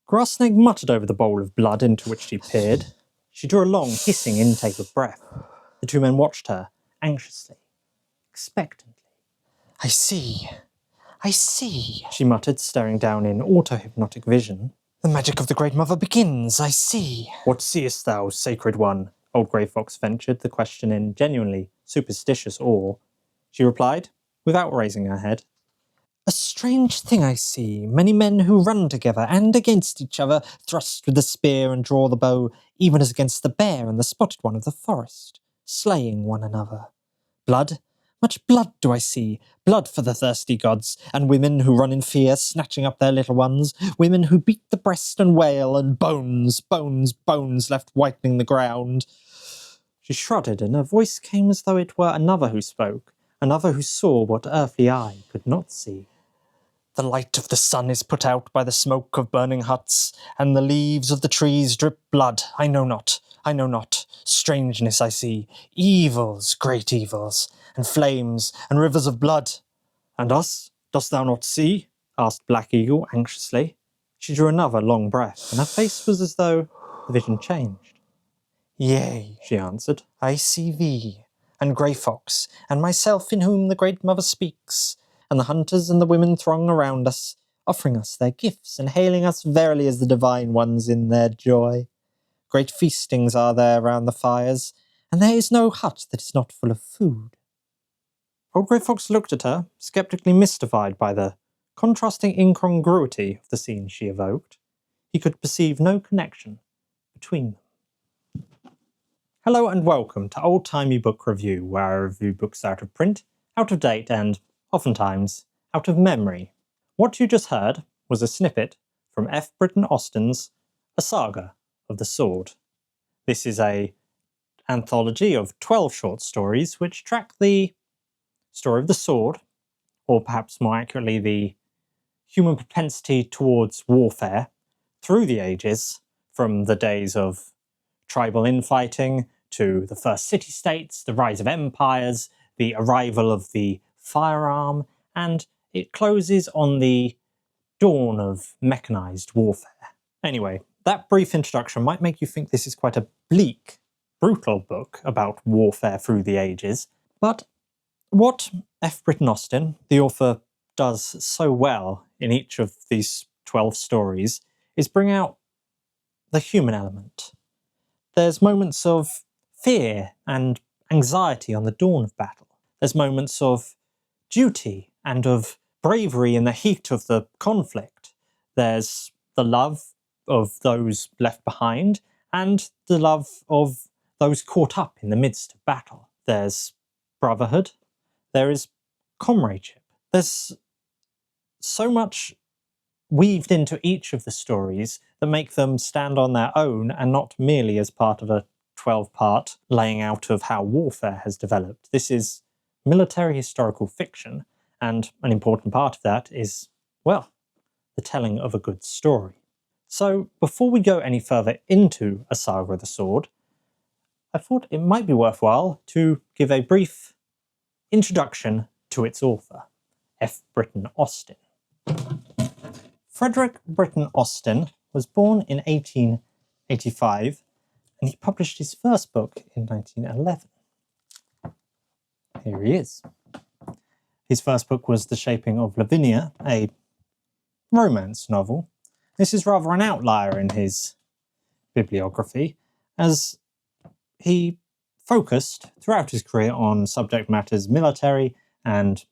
Grasnake muttered over the bowl of blood into which she peered. She drew a long, hissing intake of breath. The two men watched her, anxiously, expectantly. I see, she muttered, staring down in auto-hypnotic vision. The magic of the Great Mother begins, I see. What seest thou, sacred one? Old Grey Fox ventured the question in genuinely superstitious awe. She replied, without raising her head. A strange thing I see, many men who run together and against each other, thrust with the spear and draw the bow, even as against the bear and the spotted one of the forest, slaying one another. Blood, much blood do I see, blood for the thirsty gods, and women who run in fear, snatching up their little ones, women who beat the breast and wail, and bones, bones, bones left whitening the ground. She shuddered, and her voice came as though it were another who spoke, another who saw what earthly eye could not see. The light of the sun is put out by the smoke of burning huts, and the leaves of the trees drip blood. I know not. Strangeness I see, evils, great evils, and flames, and rivers of blood. And us? Dost thou not see? Asked Black Eagle anxiously. She drew another long breath, and her face was as though the vision changed. Yea, she answered, I see thee, and Grey Fox, and myself in whom the Great Mother speaks, and the hunters and the women throng around us, offering us their gifts, and hailing us verily as the divine ones in their joy. Great feastings are there round the fires, and there is no hut that is not full of food. Old Grey Fox looked at her, sceptically mystified by the contrasting incongruity of the scene she evoked. He could perceive no connection between them. Hello and welcome to Old Timey Book Review, where I review books out of print, out of date, and, oftentimes, out of memory. What you just heard was a snippet from F. Britten Austin's A Saga of the Sword. This is an anthology of 12 short stories which track the story of the sword, or perhaps more accurately the human propensity towards warfare, through the ages, from the days of tribal infighting to the first city-states, the rise of empires, the arrival of the firearm, and it closes on the dawn of mechanized warfare. Anyway, that brief introduction might make you think this is quite a bleak, brutal book about warfare through the ages, but what F. Britten Austin, the author, does so well in each of these 12 stories is bring out the human element. There's moments of fear and anxiety on the dawn of battle. There's moments of duty and of bravery in the heat of the conflict. There's the love of those left behind and the love of those caught up in the midst of battle. There's brotherhood. There is comradeship. There's so much weaved into each of the stories that make them stand on their own and not merely as part of a 12-part laying out of how warfare has developed. This is military historical fiction, and an important part of that is, well, the telling of a good story. So, before we go any further into A Saga of the Sword, I thought it might be worthwhile to give a brief introduction to its author, F. Britten Austin. Frederick Britten Austin was born in 1885, and he published his first book in 1911. Here he is. His first book was The Shaping of Lavinia, a romance novel. This is rather an outlier in his bibliography, as he focused throughout his career on subject matters military and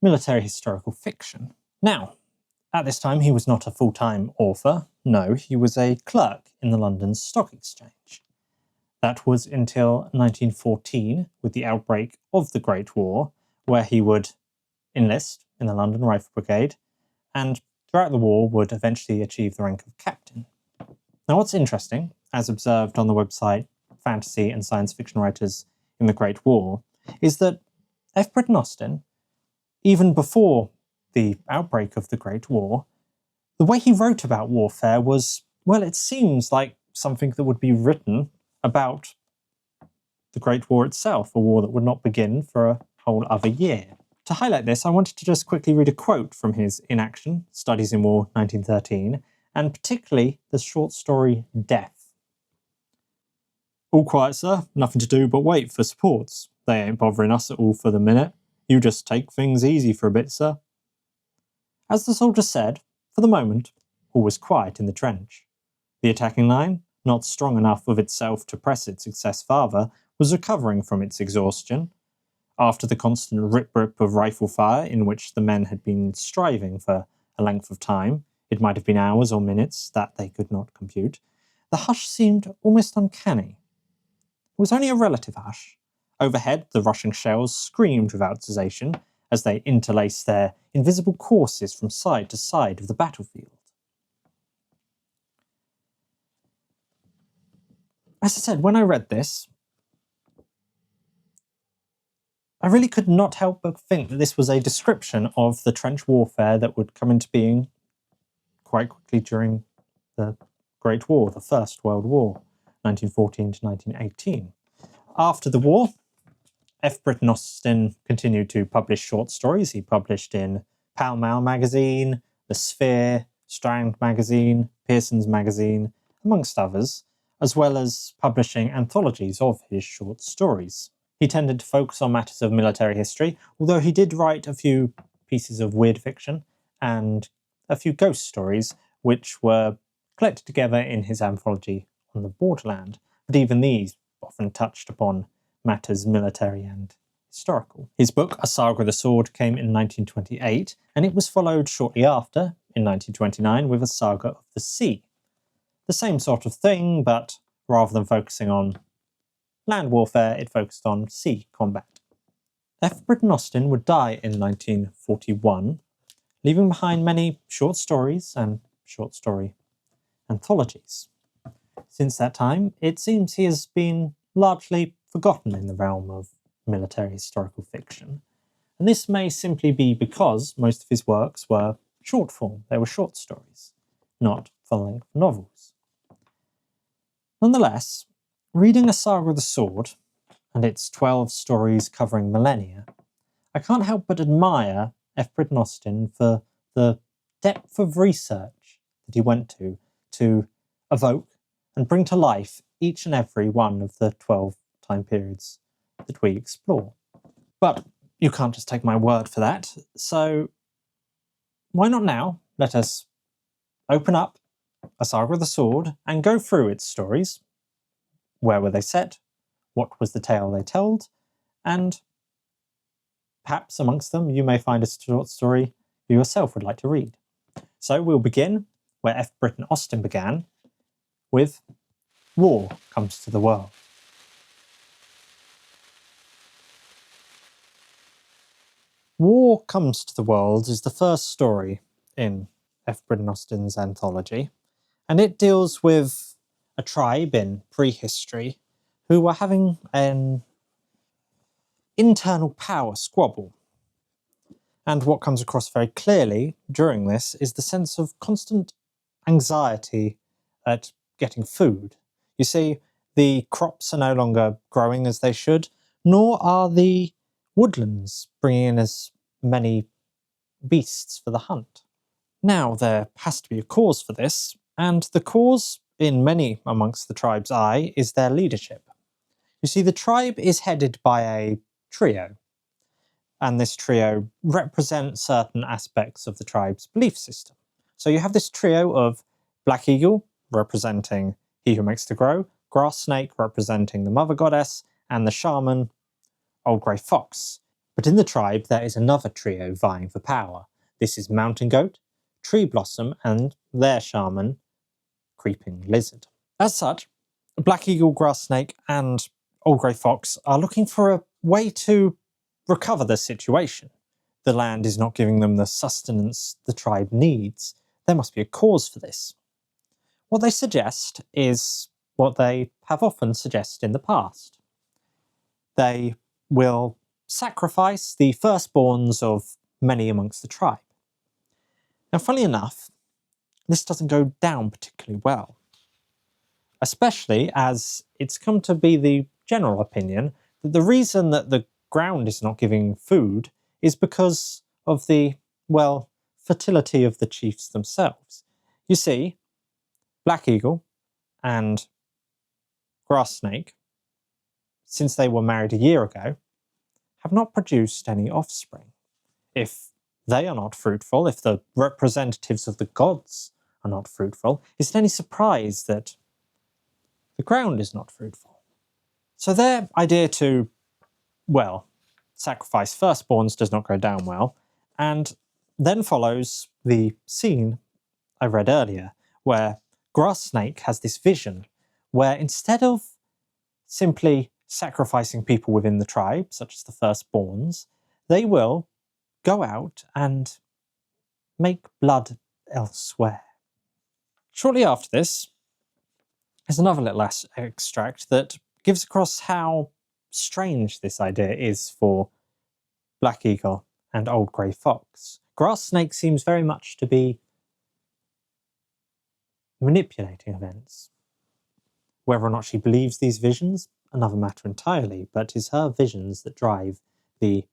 military historical fiction. Now, at this time he was not a full-time author. No, he was a clerk in the London Stock Exchange. That was until 1914, with the outbreak of the Great War, where he would enlist in the London Rifle Brigade, and throughout the war would eventually achieve the rank of captain. Now what's interesting, as observed on the website Fantasy and Science Fiction Writers in the Great War, is that F. Britten Austin, even before the outbreak of the Great War, the way he wrote about warfare was, well, it seems like something that would be written about the Great War itself, a war that would not begin for a whole other year. To highlight this, I wanted to just quickly read a quote from his In Action, Studies in War, 1913, and particularly the short story Death. "All quiet, sir. Nothing to do but wait for supports. They ain't bothering us at all for the minute. You just take things easy for a bit, sir." As the soldier said, for the moment, all was quiet in the trench. The attacking line, not strong enough of itself to press its success farther, was recovering from its exhaustion. After the constant rip-rip of rifle fire in which the men had been striving for a length of time, it might have been hours or minutes that they could not compute, the hush seemed almost uncanny. It was only a relative hush. Overhead, the rushing shells screamed without cessation as they interlaced their invisible courses from side to side of the battlefield. As I said, when I read this, I really could not help but think that this was a description of the trench warfare that would come into being quite quickly during the Great War, the First World War, 1914 to 1918. After the war, Britten Austin continued to publish short stories. He published in Pall Mall magazine, The Sphere, Strand magazine, Pearson's magazine, amongst others, as well as publishing anthologies of his short stories. He tended to focus on matters of military history, although he did write a few pieces of weird fiction and a few ghost stories, which were collected together in his anthology on the borderland, but even these often touched upon matters military and historical. His book, A Saga of the Sword, came in 1928, and it was followed shortly after, in 1929, with A Saga of the Sea. The same sort of thing, but rather than focusing on land warfare, it focused on sea combat. Britten Austin would die in 1941, leaving behind many short stories and short story anthologies. Since that time, it seems he has been largely forgotten in the realm of military historical fiction, and this may simply be because most of his works were short form. They were short stories, not full-length novels. Nonetheless, reading A Saga of the Sword, and its 12 stories covering millennia, I can't help but admire Britten Austin for the depth of research that he went to evoke and bring to life each and every one of the 12 time periods that we explore. But you can't just take my word for that, so why not now let us open up A Saga of the Sword and go through its stories. Where were they set? What was the tale they told? And perhaps amongst them you may find a short story you yourself would like to read. So we'll begin where Britten Austin began, with War Comes to the World. War Comes to the World is the first story in Britten Austin's anthology, and it deals with a tribe in prehistory who were having an internal power squabble. And what comes across very clearly during this is the sense of constant anxiety at getting food. You see, the crops are no longer growing as they should, nor are the woodlands bringing in as many beasts for the hunt. Now, there has to be a cause for this, and the cause, in many amongst the tribe's eye, is their leadership. You see, the tribe is headed by a trio, and this trio represents certain aspects of the tribe's belief system. So you have this trio of Black Eagle, representing he who makes the grow, Grass Snake, representing the Mother Goddess, and the shaman, Old Grey Fox. But in the tribe, there is another trio vying for power. This is Mountain Goat, Tree Blossom, and their shaman, Creeping Lizard. As such, Black Eagle, Grass Snake, and Old Grey Fox are looking for a way to recover the situation. The land is not giving them the sustenance the tribe needs. There must be a cause for this. What they suggest is what they have often suggested in the past. They will sacrifice the firstborns of many amongst the tribe. Now, funnily enough, this doesn't go down particularly well, especially as it's come to be the general opinion that the reason that the ground is not giving food is because of the, well, fertility of the chiefs themselves. You see, Black Eagle and Grass Snake, since they were married a year ago, have not produced any offspring. If they are not fruitful, if the representatives of the gods are not fruitful, is it any surprise that the ground is not fruitful? So their idea to, well, sacrifice firstborns does not go down well, and then follows the scene I read earlier, where Grass Snake has this vision where instead of simply sacrificing people within the tribe, such as the firstborns, they will go out and make blood elsewhere. Shortly after this, there's another little extract that gives across how strange this idea is for Black Eagle and Old Grey Fox. Grass Snake seems very much to be manipulating events. Whether or not she believes these visions, another matter entirely, but it's her visions that drive the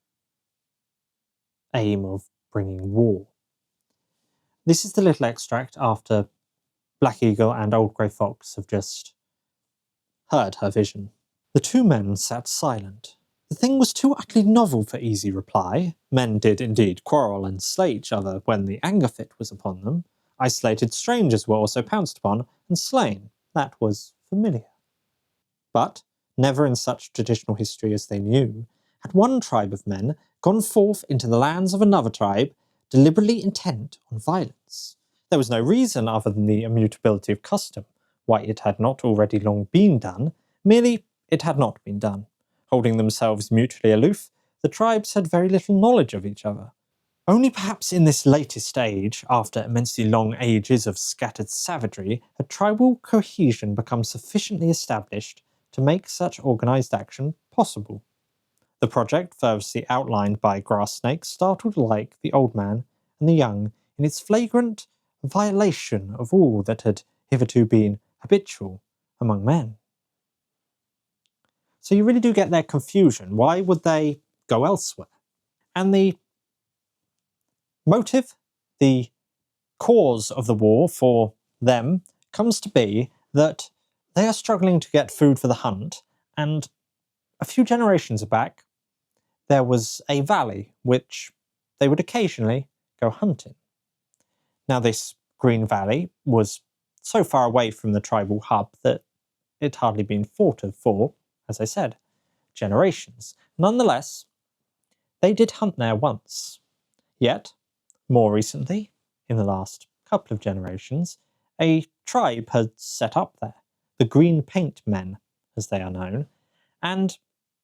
aim of bringing war. This is the little extract after Black Eagle and Old Grey Fox have just heard her vision. The two men sat silent. The thing was too utterly novel for easy reply. Men did indeed quarrel and slay each other when the anger fit was upon them. Isolated strangers were also pounced upon and slain. That was familiar. But, never in such traditional history as they knew, had one tribe of men gone forth into the lands of another tribe, deliberately intent on violence. There was no reason other than the immutability of custom why it had not already long been done, merely it had not been done. Holding themselves mutually aloof, the tribes had very little knowledge of each other. Only perhaps in this latest age, after immensely long ages of scattered savagery, had tribal cohesion become sufficiently established to make such organised action possible. The project, furiously outlined by Grass Snake, startled alike the old man and the young in its flagrant violation of all that had hitherto been habitual among men. So you really do get their confusion. Why would they go elsewhere? And the motive, the cause of the war for them comes to be that they are struggling to get food for the hunt, and a few generations back there was a valley which they would occasionally go hunting. Now this green valley was so far away from the tribal hub that it had hardly been thought of for, as I said, generations. Nonetheless, they did hunt there once. Yet, more recently, in the last couple of generations, a tribe had set up there, the Green Paint Men, as they are known, and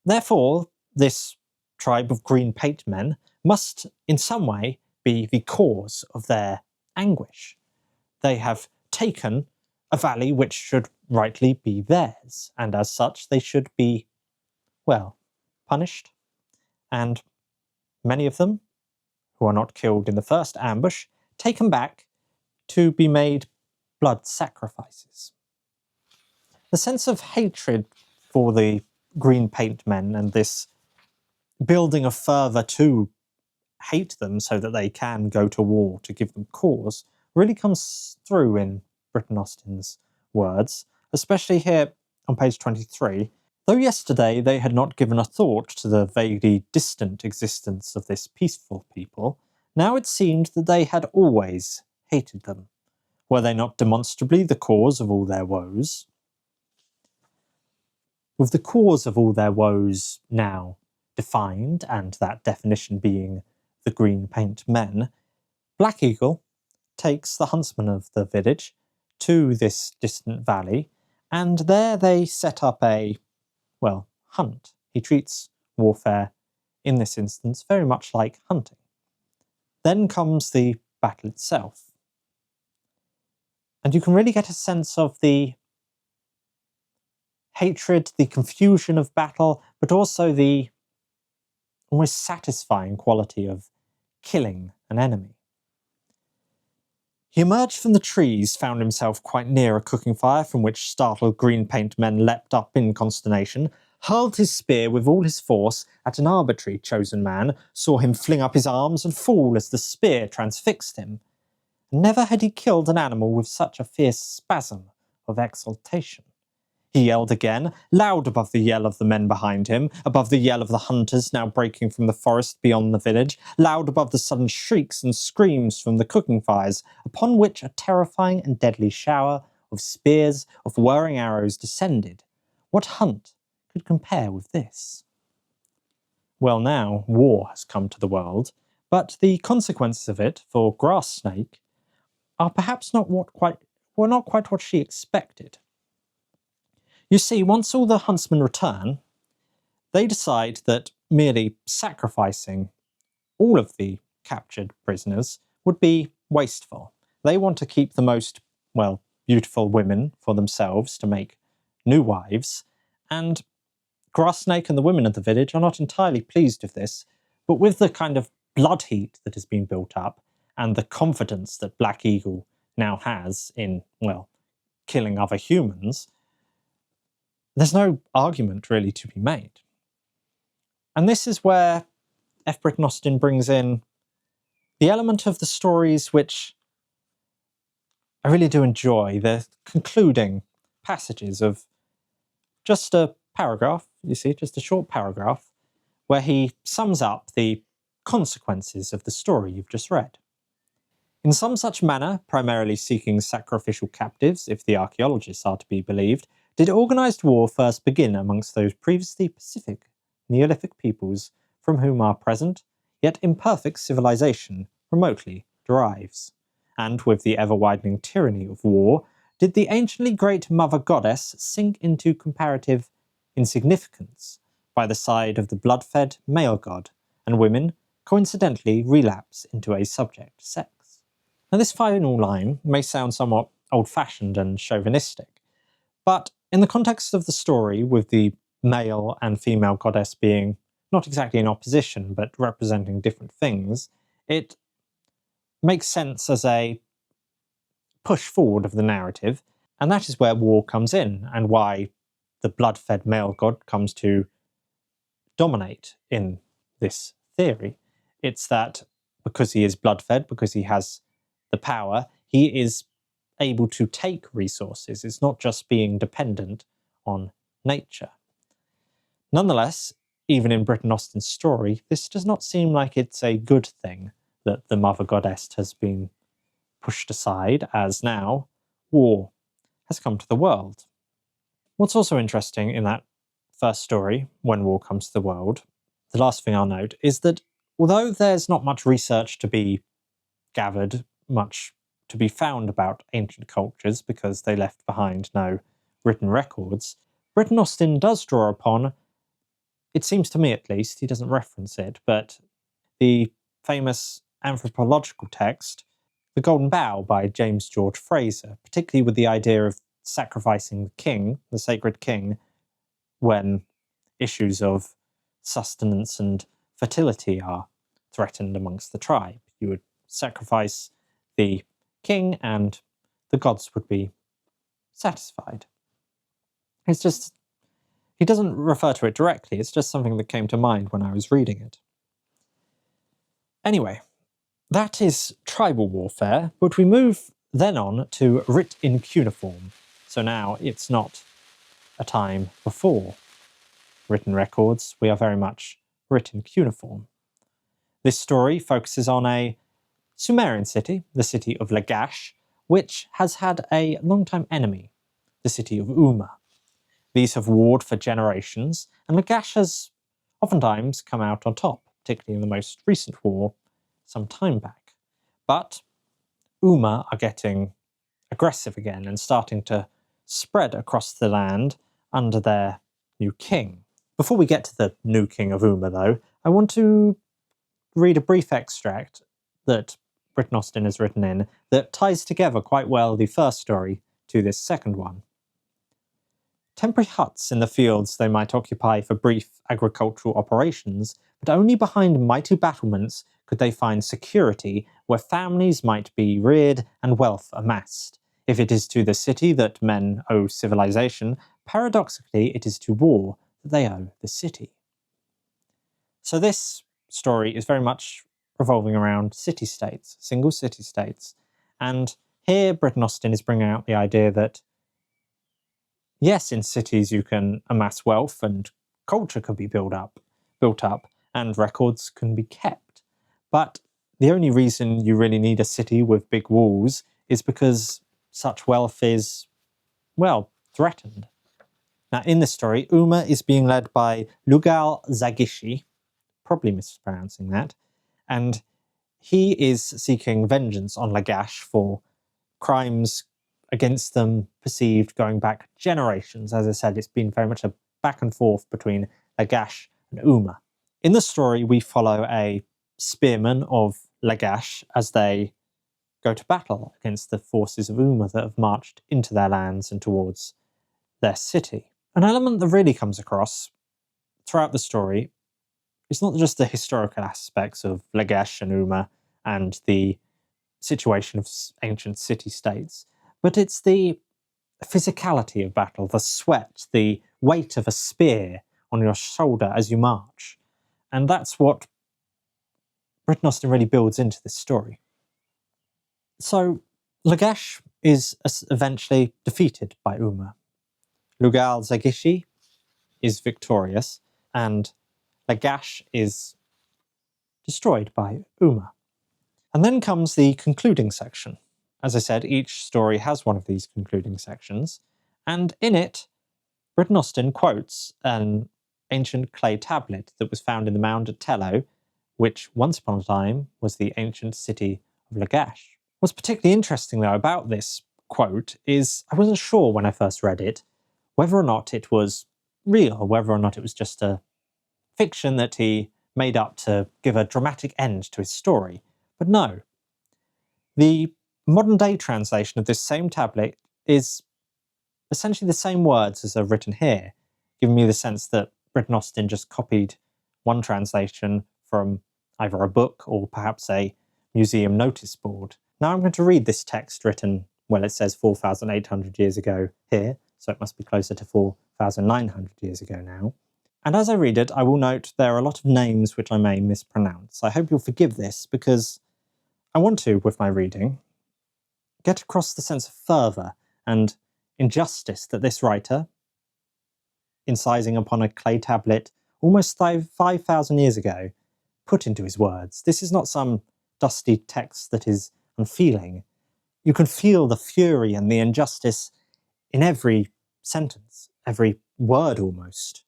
therefore this tribe of Green Paint Men must in some way be the cause of their anguish. They have taken a valley which should rightly be theirs, and as such they should be, well, punished, and many of them, who are not killed in the first ambush, taken back to be made blood sacrifices. The sense of hatred for the Green Paint Men and this building of fervour to hate them so that they can go to war to give them cause really comes through in Britten Austin's words, especially here on page 23. Though yesterday they had not given a thought to the vaguely distant existence of this peaceful people, now it seemed that they had always hated them. Were they not demonstrably the cause of all their woes? With the cause of all their woes now defined, and that definition being the Green Paint Men, Black Eagle takes the huntsman of the village to this distant valley, and there they set up a, well, hunt. He treats warfare, in this instance, very much like hunting. Then comes the battle itself. And you can really get a sense of the hatred, the confusion of battle, but also the almost satisfying quality of killing an enemy. He emerged from the trees, found himself quite near a cooking fire from which startled Green Paint Men leapt up in consternation, hurled his spear with all his force at an arbitrary chosen man, saw him fling up his arms and fall as the spear transfixed him, Never had he killed an animal with such a fierce spasm of exultation. He yelled again, loud above the yell of the men behind him, above the yell of the hunters now breaking from the forest beyond the village, loud above the sudden shrieks and screams from the cooking fires, upon which a terrifying and deadly shower of spears, of whirring arrows descended. What hunt could compare with this? Well, now war has come to the world, but the consequences of it for Grass Snake are perhaps not quite what she expected. You see, once all the huntsmen return, they decide that merely sacrificing all of the captured prisoners would be wasteful. They want to keep the most, beautiful women for themselves to make new wives, and Grass Snake and the women of the village are not entirely pleased with this, but with the kind of blood heat that has been built up and the confidence that Black Eagle now has in, killing other humans, there's no argument really to be made. And this is where F. Britten Austin brings in the element of the stories which I really do enjoy, the concluding passages of just a paragraph, just a short paragraph, where he sums up the consequences of the story you've just read. In some such manner, primarily seeking sacrificial captives, if the archaeologists are to be believed, did organised war first begin amongst those previously Pacific Neolithic peoples from whom our present, yet imperfect civilization remotely derives. And with the ever-widening tyranny of war, did the anciently great mother goddess sink into comparative insignificance by the side of the blood-fed male god, and women coincidentally relapse into a subject sex. Now, this final line may sound somewhat old-fashioned and chauvinistic, but in the context of the story, with the male and female goddess being not exactly in opposition, but representing different things, it makes sense as a push forward of the narrative, and that is where war comes in, and why the blood-fed male god comes to dominate in this theory. It's that because he is blood-fed, because he has the power, he is able to take resources. It's not just being dependent on nature. Nonetheless, even in Britten Austin's story, this does not seem like it's a good thing that the mother goddess has been pushed aside, as now war has come to the world. What's also interesting in that first story, When War Comes to the World, the last thing I'll note, is that although there's not much research to be gathered, much to be found about ancient cultures because they left behind no written records, Britten Austin does draw upon, it seems to me at least, he doesn't reference it, but the famous anthropological text, The Golden Bough by James George Fraser, particularly with the idea of sacrificing the king, the sacred king, when issues of sustenance and fertility are threatened amongst the tribe. You would sacrifice the king and the gods would be satisfied. It's just, he doesn't refer to it directly, it's just something that came to mind when I was reading it. Anyway, that is tribal warfare, but we move then on to writ in cuneiform. So now it's not a time before written records, we are very much writ in cuneiform. This story focuses on a Sumerian city, the city of Lagash, which has had a long-time enemy, the city of Umma. These have warred for generations, and Lagash has oftentimes come out on top, particularly in the most recent war some time back. But Umma are getting aggressive again and starting to spread across the land under their new king. Before we get to the new king of Umma, though, I want to read a brief extract that Britten Austin has written in that ties together quite well the first story to this second one. Temporary huts in the fields they might occupy for brief agricultural operations, but only behind mighty battlements could they find security where families might be reared and wealth amassed. If it is to the city that men owe civilization, paradoxically it is to war that they owe the city. So this story is very much revolving around city-states, single city-states, And here Britten Austin is bringing out the idea that, yes, in cities you can amass wealth and culture can be built up, and records can be kept. But the only reason you really need a city with big walls is because such wealth is, well, threatened. Now, in the story, Uma is being led by Lugal Zagishi, probably mispronouncing that, and he is seeking vengeance on Lagash for crimes against them perceived going back generations. As I said, it's been very much a back and forth between Lagash and Uma. In the story, we follow a spearman of Lagash as they go to battle against the forces of Uma that have marched into their lands and towards their city. An element that really comes across throughout the story is not just the historical aspects of Lagash and Uma and the situation of ancient city-states, but it's the physicality of battle, the sweat, the weight of a spear on your shoulder as you march. And that's what Britten Austin really builds into this story. So Lagash is eventually defeated by Uma. Lugal Zagishi is victorious, and Lagash is destroyed by Uma. And then comes the concluding section. As I said, each story has one of these concluding sections, and in it, Britten Austin quotes an ancient clay tablet that was found in the mound at Tello, which once upon a time was the ancient city of Lagash. What's particularly interesting, though, about this quote is I wasn't sure when I first read it whether or not it was real, or whether or not it was just a fiction that he made up to give a dramatic end to his story. But no. The modern-day translation of this same tablet is essentially the same words as are written here, giving me the sense that Britten Austin just copied one translation from either a book or perhaps a museum notice board. Now I'm going to read this text written, well, it says 4,800 years ago here, so it must be closer to 4,900 years ago now. And as I read it, I will note there are a lot of names which I may mispronounce. I hope you'll forgive this, because I want to, with my reading, get across the sense of fervour and injustice that this writer, incising upon a clay tablet almost 5,000 years ago, put into his words. This is not some dusty text that is unfeeling. You can feel the fury and the injustice in every sentence, every word almost.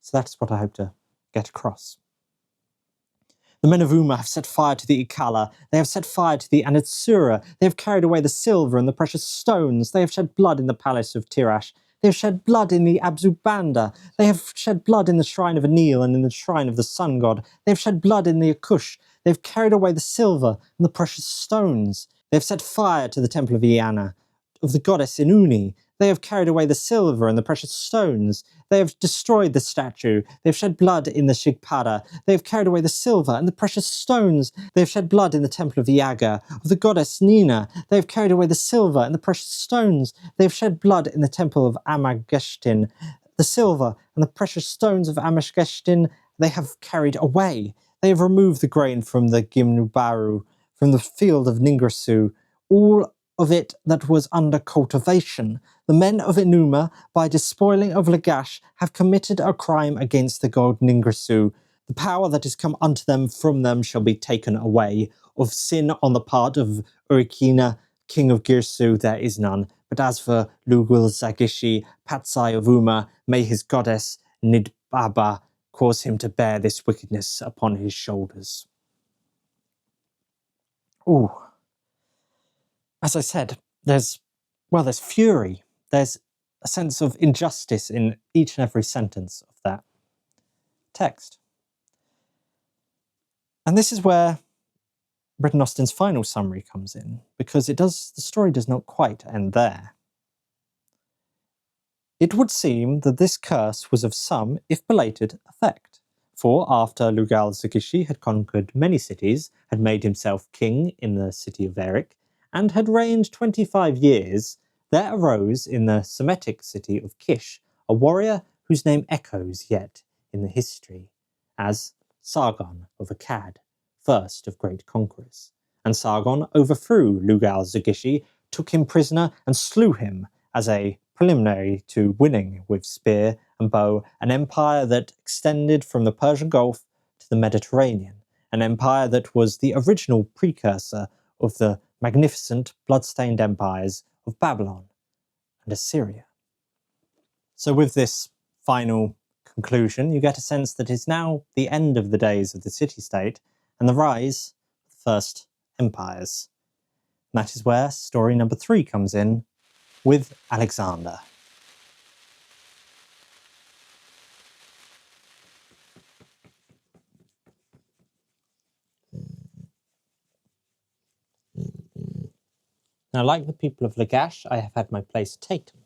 So that's what I hope to get across. The men of Uma have set fire to the Ikala, they have set fire to the Anitsura, they have carried away the silver and the precious stones, they have shed blood in the palace of Tirash, they have shed blood in the Abzubanda, they have shed blood in the shrine of Enil and in the shrine of the sun god, they have shed blood in the Akush, they have carried away the silver and the precious stones, they have set fire to the temple of Iana, of the goddess Inuni, they have carried away the silver and the precious stones. They have destroyed the statue. They have shed blood in the Shigpada. They have carried away the silver and the precious stones. They have shed blood in the temple of Iaga, of the goddess Nina. They have carried away the silver and the precious stones. They have shed blood in the temple of Amageshtin. The silver and the precious stones of Amageshtin they have carried away. They have removed the grain from the Gimnubaru, from the field of Ningrasu, all of it that was under cultivation. The men of Enuma, by despoiling of Lagash, have committed a crime against the god Ningrasu. The power that is come unto them from them shall be taken away. Of sin on the part of Urikina, king of Girsu, there is none. But as for Lugul Zagishi, Patsai of Uma, may his goddess Nidbaba cause him to bear this wickedness upon his shoulders. Ooh. As I said, there's fury. There's a sense of injustice in each and every sentence of that text. And this is where Britten Austin's final summary comes in, because the story does not quite end there. It would seem that this curse was of some, if belated, effect. For after Lugal Zagishi had conquered many cities, had made himself king in the city of Erech, and had reigned 25 years, there arose in the Semitic city of Kish a warrior whose name echoes yet in the history as Sargon of Akkad, first of great conquerors. and Sargon overthrew Lugal-Zagishi, took him prisoner, and slew him as a preliminary to winning with spear and bow an empire that extended from the Persian Gulf to the Mediterranean, an empire that was the original precursor of the magnificent blood-stained empires of Babylon and Assyria. So with this final conclusion, you get a sense that it's now the end of the days of the city-state and the rise of the first empires. And that is where story number 3 comes in, with Alexander. Now, like the people of Lagash, I have had my place taken.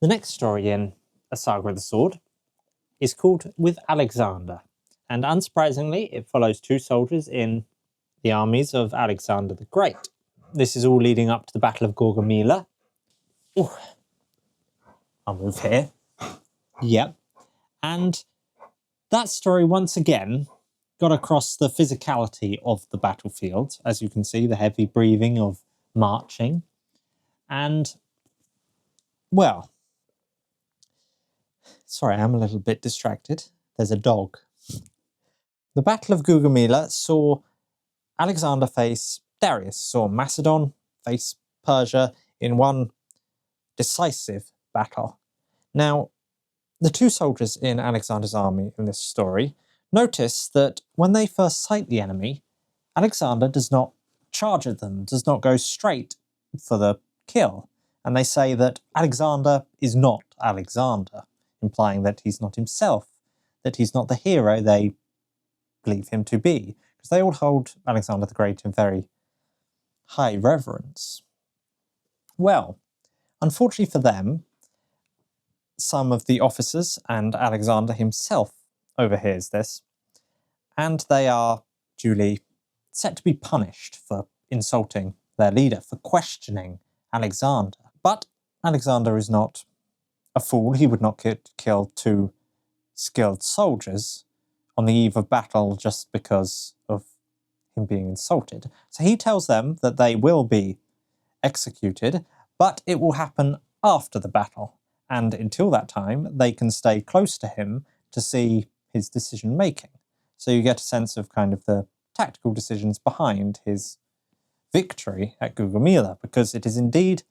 The next story in A Saga of the Sword is called With Alexander, and unsurprisingly, it follows 2 soldiers in the armies of Alexander the Great. This is all leading up to the Battle of Gaugamela. Ooh. I'll move here. Yep. And that story, once again, got across the physicality of the battlefield. As you can see, the heavy breathing of marching. And, well, sorry, I'm a little bit distracted. There's a dog. The Battle of Gaugamela saw Alexander face Darius, saw Macedon face Persia in one decisive battle. Now, the 2 soldiers in Alexander's army in this story notice that when they first sight the enemy, Alexander does not charge at them, does not go straight for the kill. And they say that Alexander is not Alexander, implying that he's not himself, that he's not the hero they believe him to be, because they all hold Alexander the Great in very high reverence. Well, unfortunately for them, some of the officers and Alexander himself overhears this, and they are duly set to be punished for insulting their leader, for questioning Alexander. But Alexander is not a fool. He would not kill 2 skilled soldiers on the eve of battle just because of him being insulted. So he tells them that they will be executed, but it will happen after the battle. And until that time, they can stay close to him to see his decision making. So you get a sense of kind of the tactical decisions behind his victory at Gaugamela, because it is indeed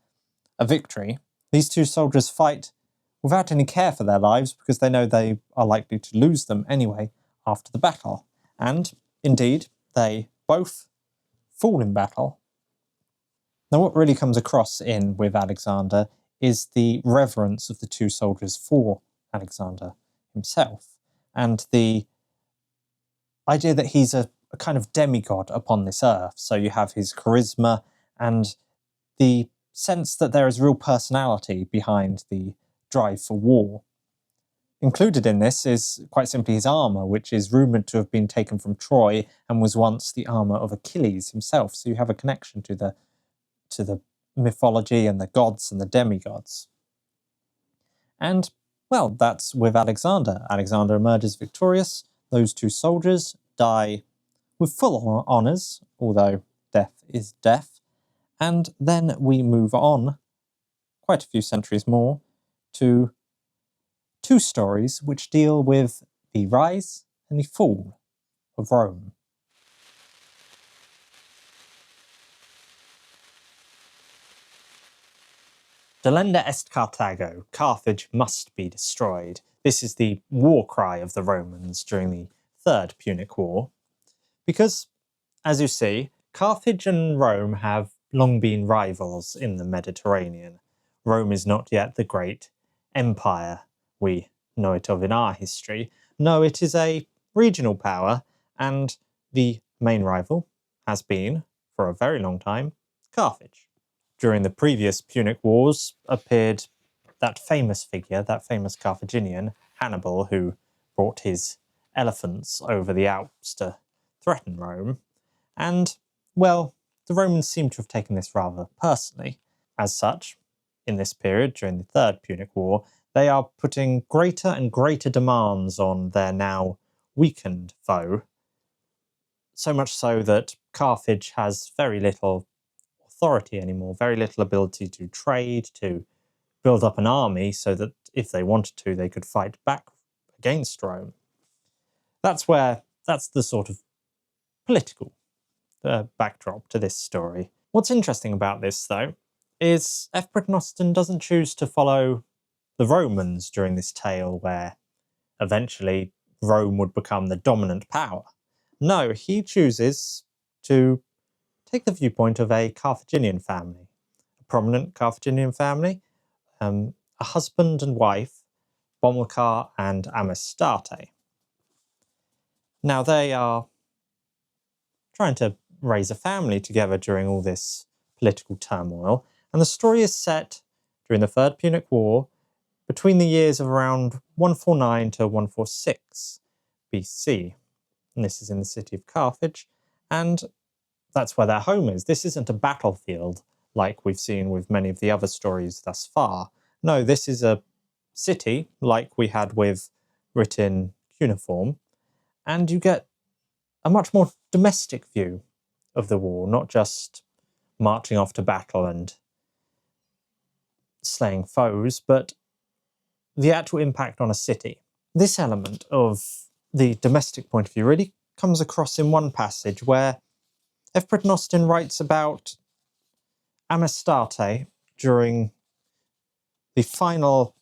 a victory. These 2 soldiers fight without any care for their lives because they know they are likely to lose them anyway after the battle. And indeed, they both fall in battle. Now, what really comes across in With Alexander is the reverence of the 2 soldiers for Alexander himself, and the idea that he's a kind of demigod upon this earth. So you have his charisma and the sense that there is real personality behind the drive for war. Included in this is quite simply his armour, which is rumoured to have been taken from Troy and was once the armour of Achilles himself. So you have a connection to the mythology and the gods and the demigods. And, well, that's With Alexander. Alexander emerges victorious. Those 2 soldiers die with full honours, although death is death. And then we move on, quite a few centuries more, to 2 stories which deal with the rise and the fall of Rome. Delenda est Carthago, Carthage must be destroyed. This is the war cry of the Romans during the Third Punic War. Because, as you see, Carthage and Rome have long been rivals in the Mediterranean. Rome is not yet the great empire we know it of in our history. No, it is a regional power, and the main rival has been, for a very long time, Carthage. During the previous Punic Wars appeared that famous figure, that famous Carthaginian, Hannibal, who brought his elephants over the Alps to threaten Rome. And, well, the Romans seem to have taken this rather personally. As such, in this period, during the Third Punic War, they are putting greater and greater demands on their now weakened foe. So much so that Carthage has very little authority anymore, very little ability to trade, to build up an army so that if they wanted to, they could fight back against Rome. That's the sort of political backdrop to this story. What's interesting about this, though, is F. Britten Austin doesn't choose to follow the Romans during this tale where eventually Rome would become the dominant power. No, he chooses to take the viewpoint of a Carthaginian family, a prominent Carthaginian family, a husband and wife, Bomilcar and Amistarte. Now they are trying to raise a family together during all this political turmoil, and the story is set during the Third Punic War between the years of around 149 to 146 BC. And this is in the city of Carthage, and that's where their home is. This isn't a battlefield like we've seen with many of the other stories thus far. No, this is a city like we had with written cuneiform, and you get a much more domestic view of the war, not just marching off to battle and slaying foes, but the actual impact on a city. This element of the domestic point of view really comes across in one passage where F. Britten Austin writes about Amistarte during the final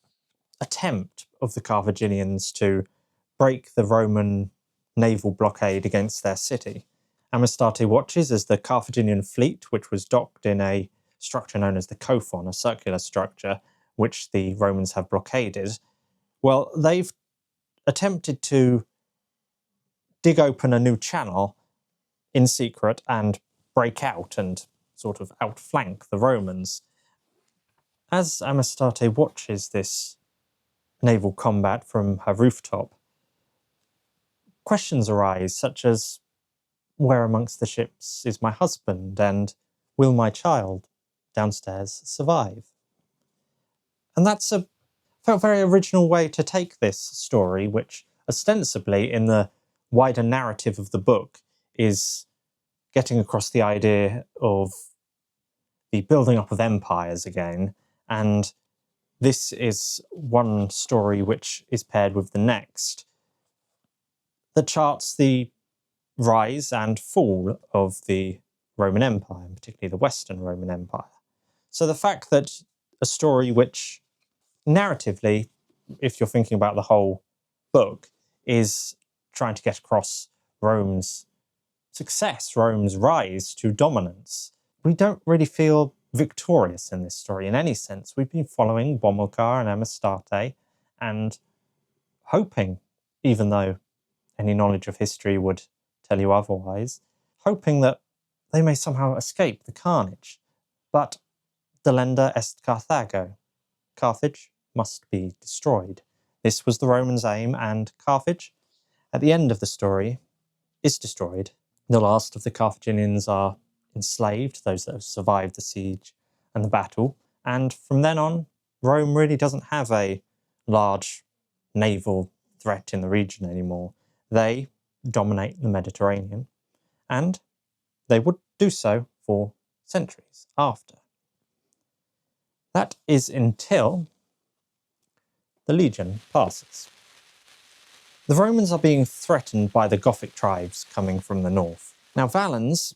attempt of the Carthaginians to break the Roman naval blockade against their city. Amistarte watches as the Carthaginian fleet, which was docked in a structure known as the Cophon, a circular structure, which the Romans have blockaded. Well, they've attempted to dig open a new channel in secret and break out and sort of outflank the Romans. As Amistarte watches this naval combat from her rooftop, questions arise such as, where amongst the ships is my husband, and will my child downstairs survive? And that's felt very original way to take this story, which ostensibly in the wider narrative of the book is getting across the idea of the building up of empires again. And this is one story which is paired with the next that charts the rise and fall of the Roman Empire, and particularly the Western Roman Empire. So the fact that a story which narratively, if you're thinking about the whole book, is trying to get across Rome's success, Rome's rise to dominance, we don't really feel victorious in this story in any sense. We've been following Bomilcar and Amistarte and hoping, even though any knowledge of history would tell you otherwise, hoping that they may somehow escape the carnage. But delenda est Carthago. Carthage must be destroyed. This was the Romans' aim, and Carthage, at the end of the story, is destroyed. The last of the Carthaginians are enslaved, those that have survived the siege and the battle, and from then on, Rome really doesn't have a large naval threat in the region anymore. They dominate the Mediterranean, and they would do so for centuries after. That is until the legion passes. The Romans are being threatened by the Gothic tribes coming from the north. Now Valens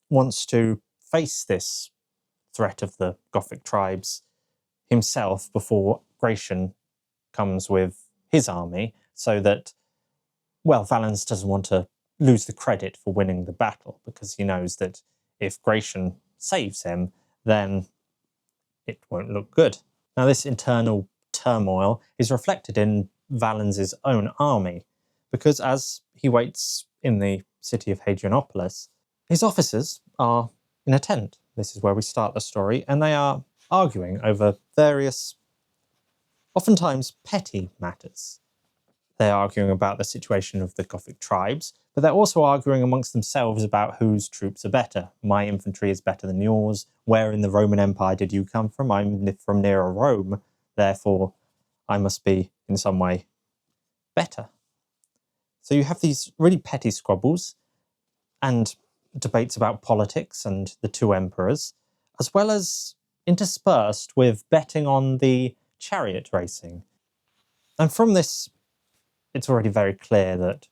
wants to face this threat of the Gothic tribes himself before Gratian comes with his army, so that, well, Valens doesn't want to lose the credit for winning the battle, because he knows that if Gratian saves him, then it won't look good. Now this internal turmoil is reflected in Valens's own army, because as he waits in the city of Hadrianopolis, his officers are in a tent. This is where we start the story, and they are arguing over various, oftentimes petty matters. They're arguing about the situation of the Gothic tribes, but they're also arguing amongst themselves about whose troops are better. My infantry is better than yours. Where in the Roman Empire did you come from? I'm from nearer Rome, therefore I must be in some way better. So you have these really petty squabbles, and debates about politics and the two emperors, as well as interspersed with betting on the chariot racing. And from this, it's already very clear that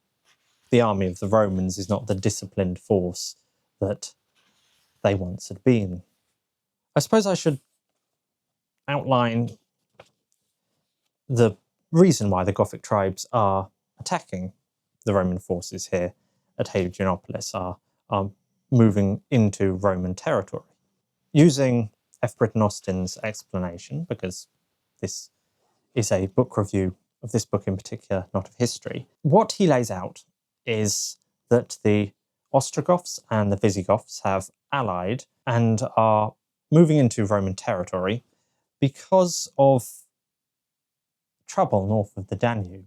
the army of the Romans is not the disciplined force that they once had been. I suppose I should outline the reason why the Gothic tribes are attacking the Roman forces here at Hadrianopolis, are moving into Roman territory. Using F. Britten Austin's explanation, because this is a book review of this book in particular, not of history, what he lays out is that the Ostrogoths and the Visigoths have allied and are moving into Roman territory because of trouble north of the Danube.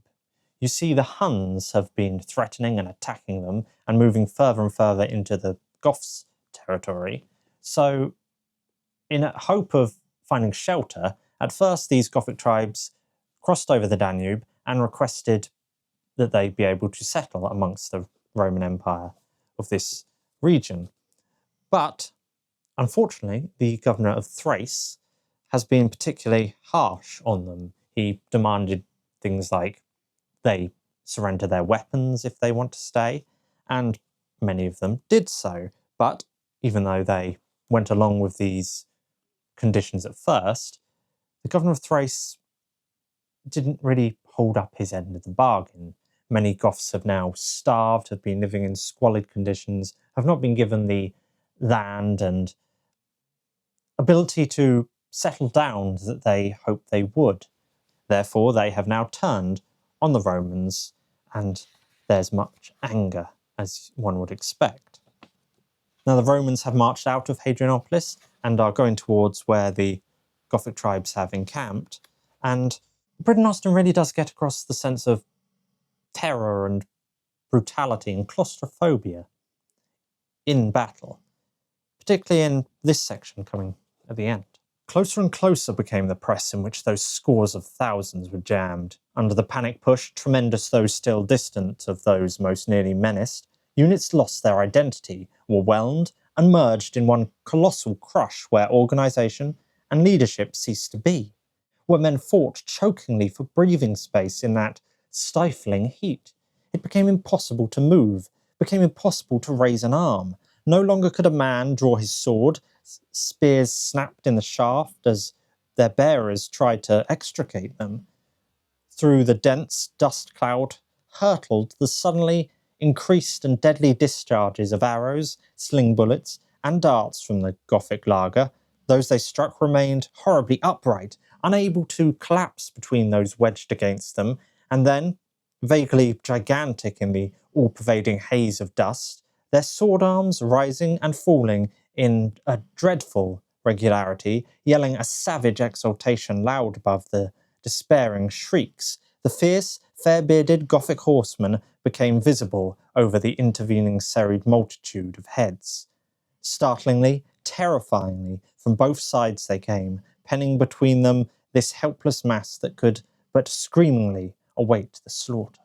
You see, the Huns have been threatening and attacking them and moving further and further into the Goths' territory. So, in a hope of finding shelter, at first these Gothic tribes crossed over the Danube and requested that they be able to settle amongst the Roman Empire of this region. But, unfortunately, the governor of Thrace has been particularly harsh on them. He demanded things like they surrender their weapons if they want to stay, and many of them did so. But even though they went along with these conditions at first, the governor of Thrace didn't really hold up his end of the bargain. Many Goths have now starved, have been living in squalid conditions, have not been given the land and ability to settle down that they hoped they would. Therefore, they have now turned on the Romans, and there's much anger, as one would expect. Now, the Romans have marched out of Hadrianopolis and are going towards where the Gothic tribes have encamped, and Britten Austin really does get across the sense of terror and brutality and claustrophobia in battle, particularly in this section coming at the end. Closer and closer became the press in which those scores of thousands were jammed. Under the panic push, tremendous though still distant of those most nearly menaced, units lost their identity, were whelmed, and merged in one colossal crush where organisation and leadership ceased to be, where men fought chokingly for breathing space in that stifling heat. It became impossible to move, became impossible to raise an arm. No longer could a man draw his sword. Spears snapped in the shaft as their bearers tried to extricate them. Through the dense dust cloud hurtled the suddenly increased and deadly discharges of arrows, sling bullets, and darts from the Gothic laager. Those they struck remained horribly upright, unable to collapse between those wedged against them, and then, vaguely gigantic in the all-pervading haze of dust, their sword arms rising and falling in a dreadful regularity, yelling a savage exultation loud above the despairing shrieks. The fierce, fair-bearded Gothic horsemen became visible over the intervening serried multitude of heads. Startlingly, terrifyingly, from both sides they came, penning between them this helpless mass that could but screamingly await the slaughter.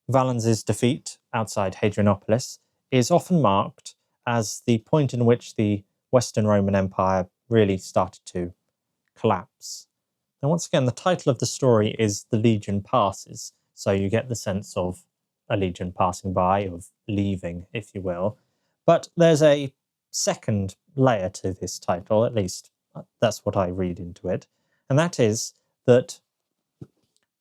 Valens's defeat outside Hadrianopolis is often marked as the point in which the Western Roman Empire really started to collapse. Now, once again, the title of the story is The Legion Passes, so you get the sense of a legion passing by, of leaving, if you will. But there's a second layer to this title, at least that's what I read into it, and that is that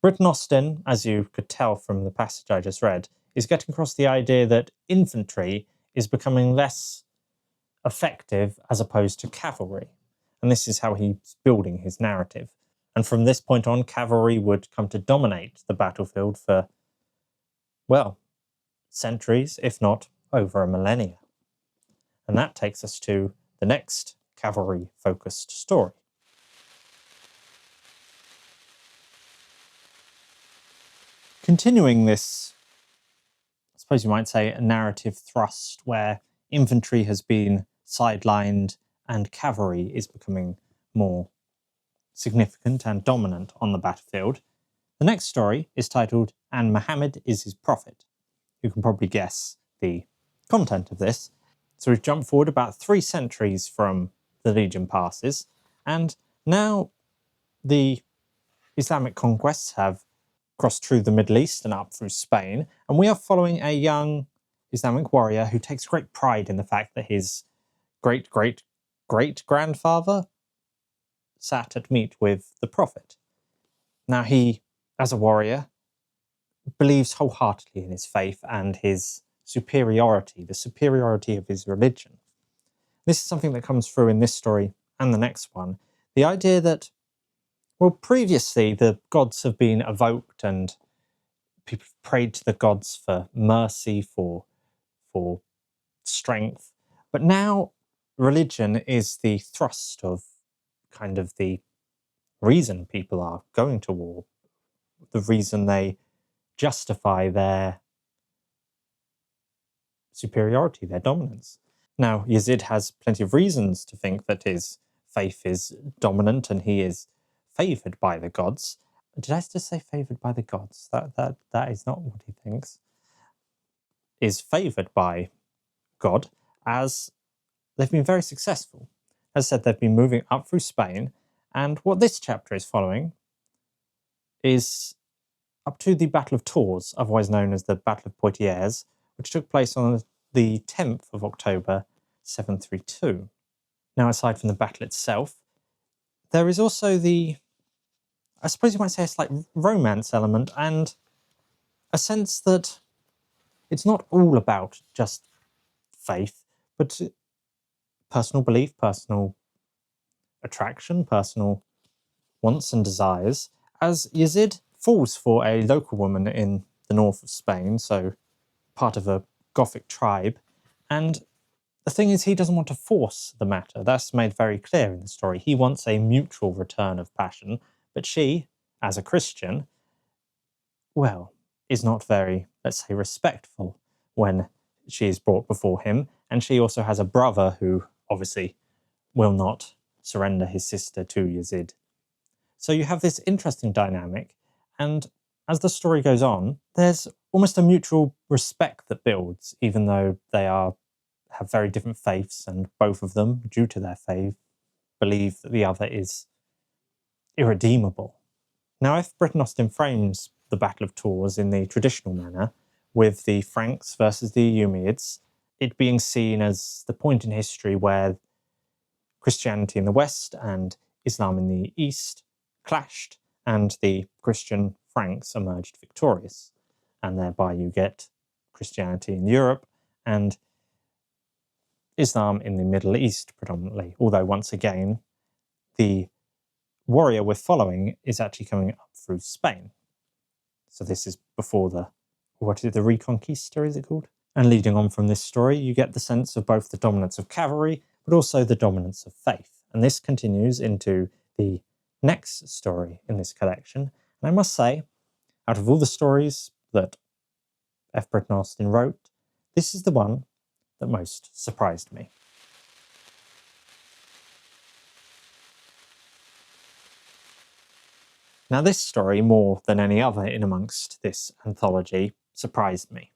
Britten Austin, as you could tell from the passage I just read, is getting across the idea that infantry is becoming less effective as opposed to cavalry. And this is how he's building his narrative. And from this point on, cavalry would come to dominate the battlefield for, well, centuries, if not over a millennia. And that takes us to the next cavalry-focused story. Continuing this, I suppose you might say, a narrative thrust where infantry has been sidelined and cavalry is becoming more significant and dominant on the battlefield. The next story is titled And Muhammad is His Prophet. You can probably guess the content of this. So we've jumped forward about 3 centuries from the Legion passes, and now the Islamic conquests have crossed through the Middle East and up through Spain, and we are following a young Islamic warrior who takes great pride in the fact that his great-great-great-grandfather sat at meat with the Prophet. Now he, as a warrior, believes wholeheartedly in his faith and his superiority, the superiority of his religion. This is something that comes through in this story and the next one. The idea that, well, previously the gods have been evoked and people have prayed to the gods for mercy, for strength, but now religion is the thrust of kind of the reason people are going to war, the reason they justify their superiority, their dominance. Now, Yazid has plenty of reasons to think that his faith is dominant and he is favoured by the gods. Did I just say favoured by the gods? That is not what he thinks. Is favoured by God, as they've been very successful. As I said, they've been moving up through Spain, and what this chapter is following is up to the Battle of Tours, otherwise known as the Battle of Poitiers, which took place on the 10th of October, 732. Now, aside from the battle itself, there is also the, I suppose you might say, a slight romance element and a sense that it's not all about just faith, but personal belief, personal attraction, personal wants and desires, as Yazid falls for a local woman in the north of Spain, so part of a Gothic tribe, and the thing is, he doesn't want to force the matter. That's made very clear in the story. He wants a mutual return of passion, but she, as a Christian, well, is not very, let's say, respectful when she is brought before him, and she also has a brother who obviously will not surrender his sister to Yazid. So you have this interesting dynamic, and as the story goes on, there's almost a mutual respect that builds, even though they have very different faiths, and both of them, due to their faith, believe that the other is irredeemable. Now, if Britten Austin frames the Battle of Tours in the traditional manner, with the Franks versus the Umayyads, it being seen as the point in history where Christianity in the West and Islam in the East clashed, and the Christian Franks emerged victorious. And thereby you get Christianity in Europe and Islam in the Middle East predominantly, although once again, the warrior we're following is actually coming up through Spain. So this is before the Reconquista, is it called? And leading on from this story, you get the sense of both the dominance of cavalry, but also the dominance of faith. And this continues into the next story in this collection. And I must say, out of all the stories that F. Britten Austin wrote, this is the one that most surprised me. Now, this story, more than any other in amongst this anthology, surprised me.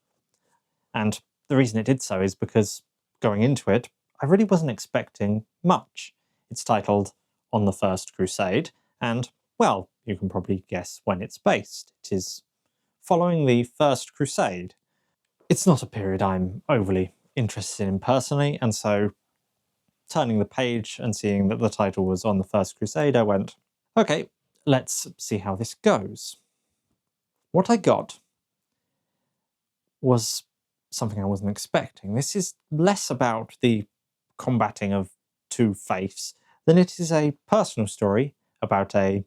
And the reason it did so is because, going into it, I really wasn't expecting much. It's titled On the First Crusade, and, well, you can probably guess when it's based. It is following the First Crusade. It's not a period I'm overly interested in personally, and so turning the page and seeing that the title was On the First Crusade, I went, okay, let's see how this goes. What I got was something I wasn't expecting. This is less about the combating of two faiths than it is a personal story about a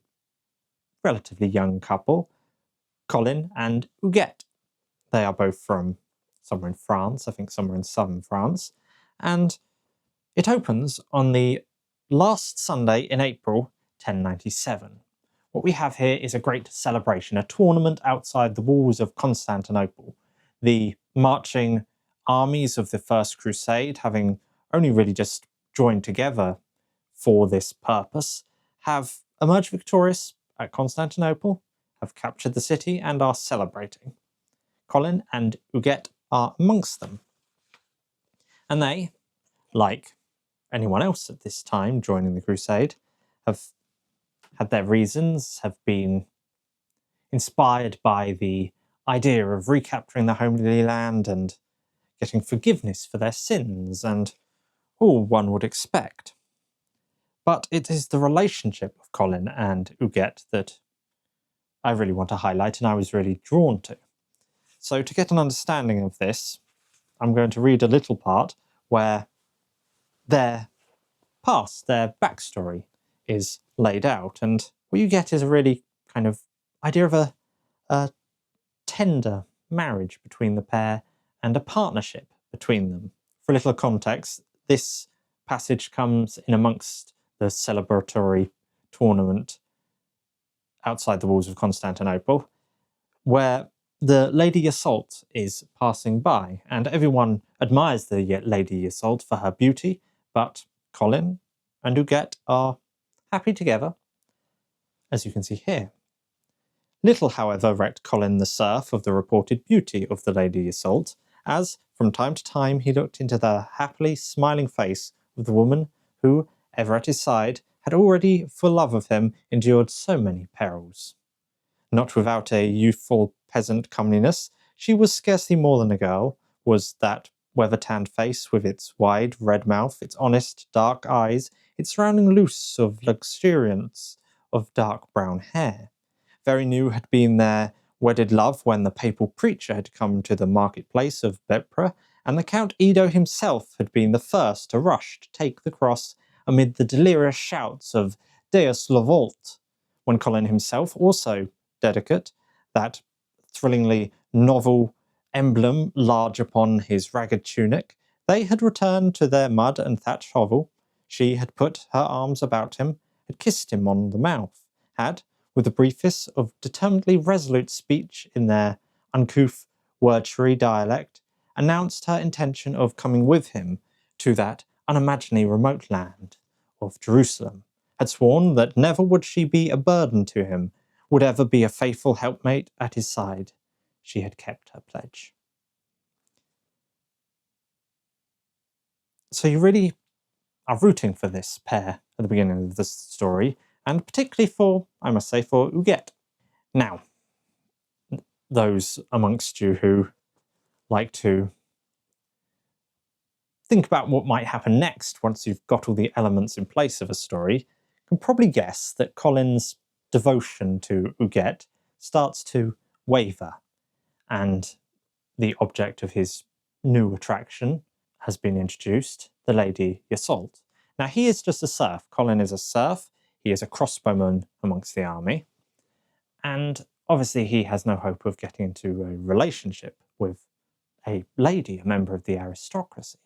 relatively young couple, Colin and Huguette. They are both from somewhere in France, I think somewhere in southern France, and it opens on the last Sunday in April 1097. What we have here is a great celebration, a tournament outside the walls of Constantinople. The marching armies of the First Crusade, having only really just joined together for this purpose, have emerged victorious at Constantinople, have captured the city, and are celebrating. Colin and Huguette are amongst them. And they, like anyone else at this time joining the Crusade, have had their reasons, have been inspired by the idea of recapturing the Holy Land and getting forgiveness for their sins, and all one would expect. But it is the relationship of Colin and Huguette that I really want to highlight and I was really drawn to. So to get an understanding of this, I'm going to read a little part where their past, their backstory is laid out, and what you get is a really kind of idea of a tender marriage between the pair and a partnership between them. For a little context, this passage comes in amongst the celebratory tournament outside the walls of Constantinople, where the Lady Iseult is passing by, and everyone admires the Lady Iseult for her beauty, but Colin and Huguette are happy together, as you can see here. Little, however, recked Colin the serf of the reported beauty of the Lady Iseult, as, from time to time, he looked into the happily smiling face of the woman who, ever at his side, had already, for love of him, endured so many perils. Not without a youthful peasant comeliness, she was scarcely more than a girl, was that weather-tanned face with its wide red mouth, its honest dark eyes, its surrounding loose of luxuriance of dark brown hair. Very new had been their wedded love when the papal preacher had come to the marketplace of Bepra, and the Count Edo himself had been the first to rush to take the cross amid the delirious shouts of Deus le Volt, when Colin himself, also dedicate, that thrillingly novel emblem large upon his ragged tunic, they had returned to their mud and thatched hovel. She had put her arms about him, had kissed him on the mouth, had, with the briefest of determinedly resolute speech in their uncouth wordchery dialect, announced her intention of coming with him to that unimaginably remote land of Jerusalem, had sworn that never would she be a burden to him, would ever be a faithful helpmate at his side. She had kept her pledge. So you really are rooting for this pair at the beginning of the story, and particularly for, I must say, for Huguette. Now, those amongst you who like to think about what might happen next once you've got all the elements in place of a story, can probably guess that Colin's devotion to Huguette starts to waver, and the object of his new attraction has been introduced, the Lady Iseult. Now, he is just a serf. Colin is a serf. He is a crossbowman amongst the army. And obviously he has no hope of getting into a relationship with a lady, a member of the aristocracy.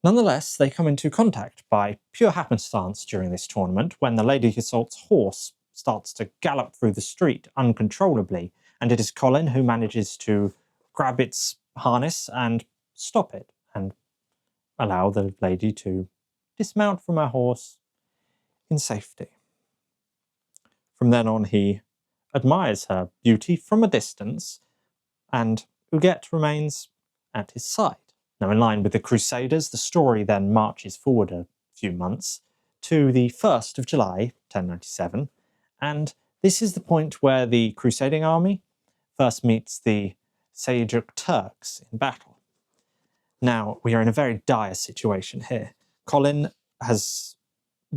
Nonetheless, they come into contact by pure happenstance during this tournament when the Lady Iseult's horse starts to gallop through the street uncontrollably, and it is Colin who manages to grab its harness and stop it, and allow the lady to dismount from her horse in safety. From then on, he admires her beauty from a distance, and Huguette remains at his side. Now, in line with the Crusaders, the story then marches forward a few months to the 1st of July, 1097, and this is the point where the crusading army first meets the Seljuk Turks in battle. Now, we are in a very dire situation here. Colin has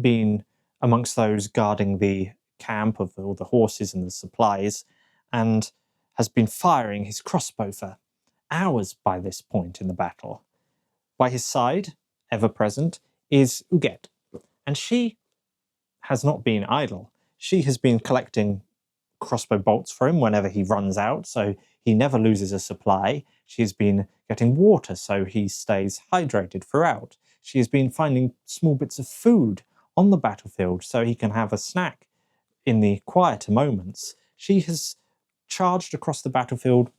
been amongst those guarding the camp of all the horses and the supplies, and has been firing his crossbow for hours by this point in the battle. By his side, ever present, is Huguette, and she has not been idle. She has been collecting crossbow bolts for him whenever he runs out, so he never loses a supply. She has been getting water so he stays hydrated throughout. She has been finding small bits of food on the battlefield so he can have a snack in the quieter moments. She has charged across the battlefield,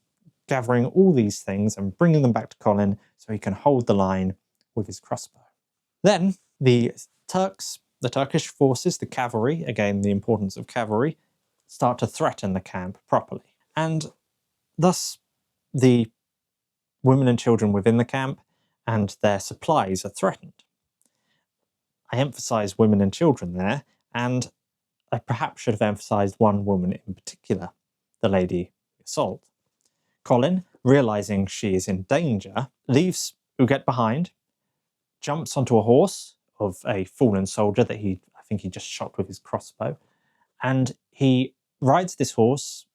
gathering all these things and bringing them back to Colin so he can hold the line with his crossbow. Then the Turks, the Turkish forces, the cavalry, again the importance of cavalry, start to threaten the camp properly. And thus the women and children within the camp and their supplies are threatened. I emphasise women and children there, and I perhaps should have emphasised one woman in particular, the Lady Iseult. Colin, realising she is in danger, leaves Huguette behind, jumps onto a horse of a fallen soldier that I think he just shot with his crossbow, and he rides this horse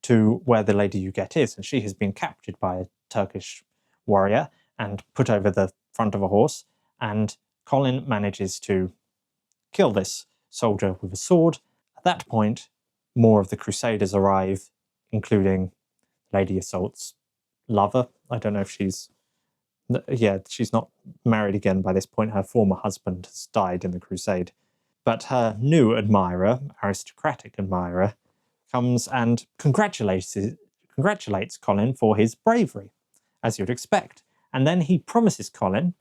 to where the Lady Huguette is, and she has been captured by a Turkish warrior and put over the front of a horse, and Colin manages to kill this soldier with a sword. At that point, more of the Crusaders arrive, including Lady Iseult's lover. I don't know if she's not married again by this point. Her former husband has died in the Crusade. But her new admirer, aristocratic admirer, comes and congratulates Colin for his bravery, as you'd expect. And then he promises Colin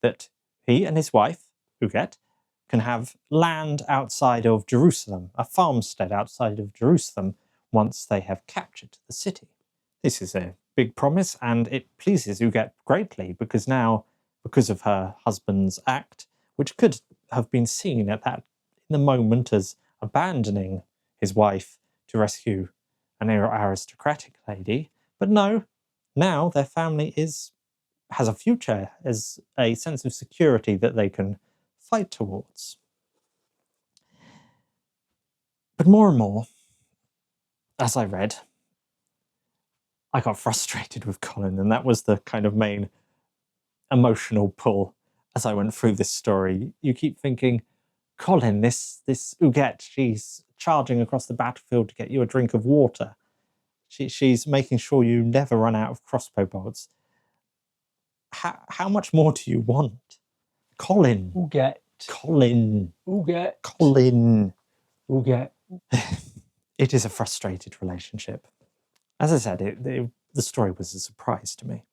that he and his wife, Huguette, can have land outside of Jerusalem, a farmstead outside of Jerusalem, once they have captured the city. This is a big promise, and it pleases Huguette greatly, because now, because of her husband's act, which could have been seen in the moment as abandoning his wife to rescue an aristocratic lady, but no, now their family has a future, as a sense of security that they can fight towards. But more and more, as I read, I got frustrated with Colin, and that was the kind of main emotional pull as I went through this story. You keep thinking, Colin, this Huguette, she's charging across the battlefield to get you a drink of water. She's making sure you never run out of crossbow bolts. How much more do you want? Colin. Huguette. Colin. Huguette. Colin. Huguette. It is a frustrated relationship. As I said, the story was a surprise to me.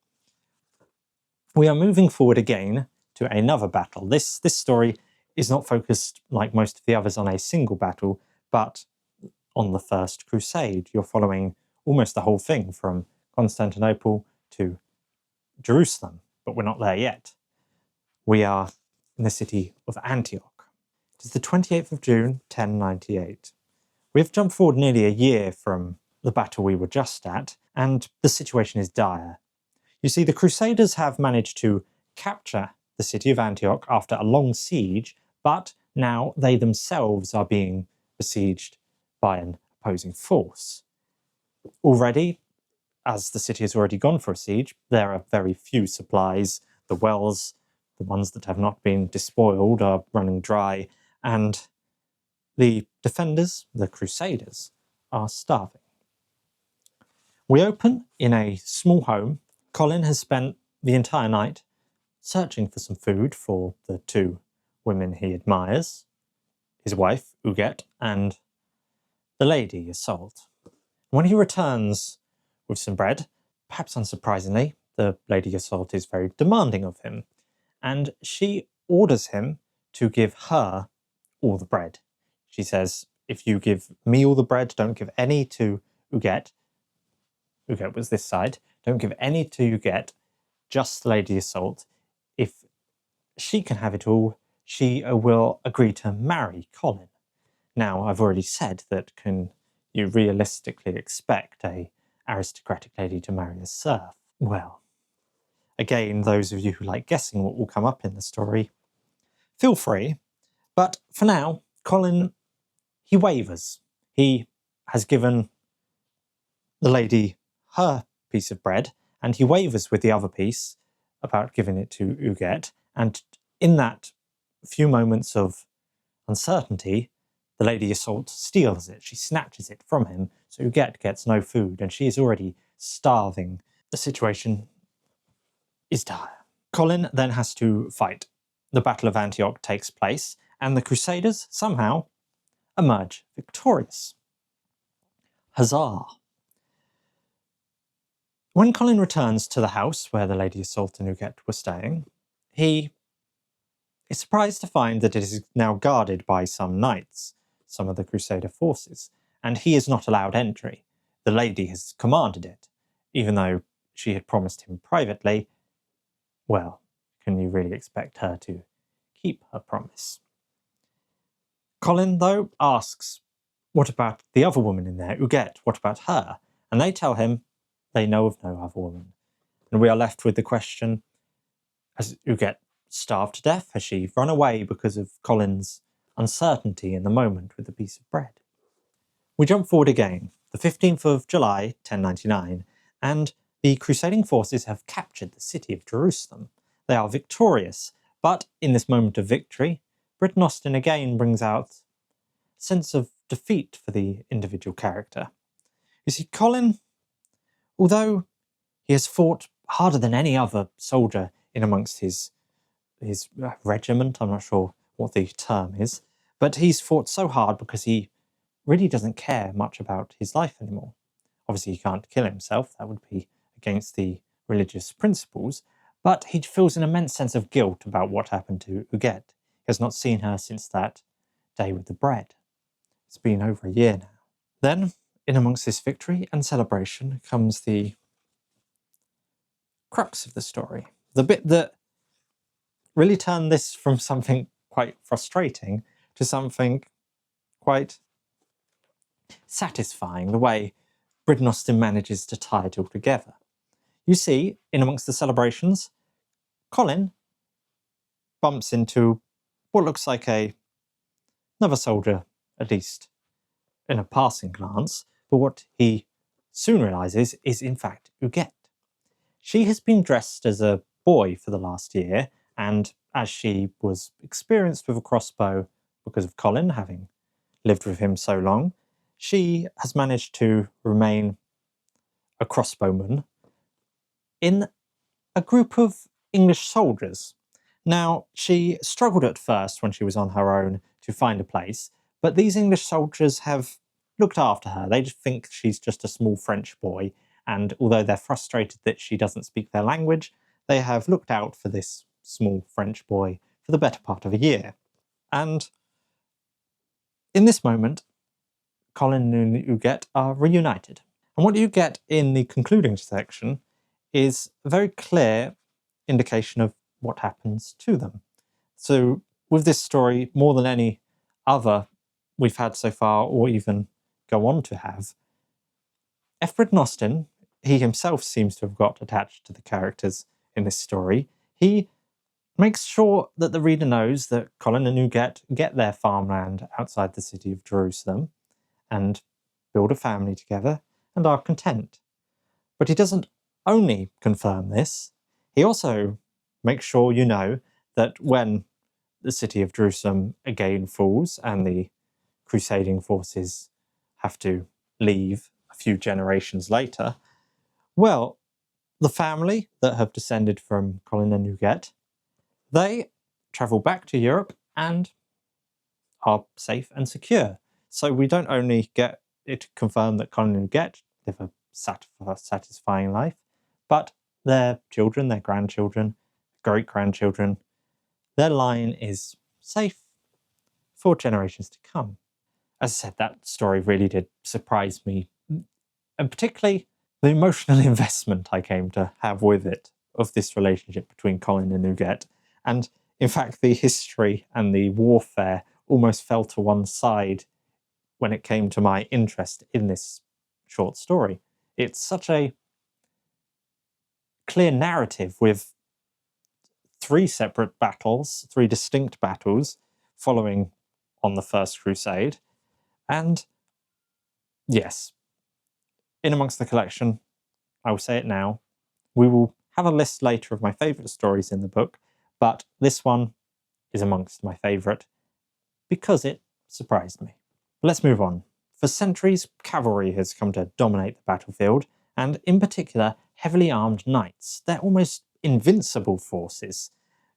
We are moving forward again to another battle. This story is not focused, like most of the others, on a single battle, but on the First Crusade. You're following almost the whole thing from Constantinople to Jerusalem, but we're not there yet. We are in the city of Antioch. It is the 28th of June, 1098. We've jumped forward nearly a year from the battle we were just at, and the situation is dire. You see, the Crusaders have managed to capture the city of Antioch after a long siege, but now they themselves are being besieged by an opposing force. Already, as the city has already gone for a siege, there are very few supplies. The wells, the ones that have not been despoiled, are running dry, and the defenders, the Crusaders, are starving. We open in a small home. Colin has spent the entire night searching for some food for the two women he admires, his wife, Huguette, and the Lady Iseult. When he returns with some bread, perhaps unsurprisingly, the Lady Iseult is very demanding of him, and she orders him to give her all the bread. She says, if you give me all the bread, don't give any to Huguette. Huguette was this side. Don't give any to Huguette, just Lady Iseult. If she can have it all, she will agree to marry Colin. Now, I've already said that can you realistically expect a aristocratic lady to marry a serf? Well, again, those of you who like guessing what will come up in the story, feel free. But for now, Colin, he wavers. He has given the lady her piece of bread, and he wavers with the other piece about giving it to Huguette. And in that few moments of uncertainty, the Lady Iseult steals it. She snatches it from him, so Huguette gets no food, and she is already starving. The situation is dire. Colin then has to fight. The Battle of Antioch takes place, and the Crusaders somehow emerge victorious. Huzzah! When Colin returns to the house where the Lady Iseult and Huguette were staying, he is surprised to find that it is now guarded by some knights, some of the Crusader forces, and he is not allowed entry. The lady has commanded it, even though she had promised him privately, well, can you really expect her to keep her promise? Colin, though, asks, what about the other woman in there, Huguette? What about her? And they tell him they know of no other woman. And we are left with the question, has Huguette starved to death? Has she run away because of Colin's uncertainty in the moment with the piece of bread? We jump forward again, the 15th of July, 1099, and the crusading forces have captured the city of Jerusalem. They are victorious, but in this moment of victory, Britten Austin again brings out a sense of defeat for the individual character. You see, Colin, although he has fought harder than any other soldier in amongst his regiment, I'm not sure what the term is, but he's fought so hard because he really doesn't care much about his life anymore. Obviously, he can't kill himself, that would be against the religious principles, but he feels an immense sense of guilt about what happened to Huguette. He has not seen her since that day with the bread. It's been over a year now. Then, in amongst this victory and celebration, comes the crux of the story. The bit that really turned this from something quite frustrating to something quite satisfying, the way Britten Austin manages to tie it all together. You see, in amongst the celebrations, Colin bumps into what looks like another soldier, at least in a passing glance, but what he soon realises is in fact Huguette. She has been dressed as a boy for the last year, and as she was experienced with a crossbow because of Colin having lived with him so long, she has managed to remain a crossbowman in a group of English soldiers. Now, she struggled at first when she was on her own to find a place, but these English soldiers have looked after her. They just think she's just a small French boy, and although they're frustrated that she doesn't speak their language, they have looked out for this small French boy for the better part of a year. And in this moment, Colin and Huguette are reunited. And what you get in the concluding section is a very clear indication of what happens to them. So with this story, more than any other we've had so far, or even go on to have, F. Britten Austin, he himself seems to have got attached to the characters in this story. He makes sure that the reader knows that Colin and Huguette get their farmland outside the city of Jerusalem and build a family together and are content. But he doesn't only confirm this, he also makes sure you know that when the city of Jerusalem again falls and the crusading forces have to leave a few generations later, well, the family that have descended from Colin and Huguette, they travel back to Europe and are safe and secure. So we don't only get it confirmed that Colin and Huguette live a satisfying life, but their children, their grandchildren, great-grandchildren, their line is safe for generations to come. As I said, that story really did surprise me, and particularly the emotional investment I came to have with it of this relationship between Colin and Huguette. And in fact, the history and the warfare almost fell to one side when it came to my interest in this short story. It's such a clear narrative with three separate battles, three distinct battles following on the First Crusade. And yes, in amongst the collection, I will say it now, we will have a list later of my favourite stories in the book, but this one is amongst my favourite because it surprised me. But let's move on. For centuries, cavalry has come to dominate the battlefield, and in particular, heavily armed knights. They're almost invincible forces.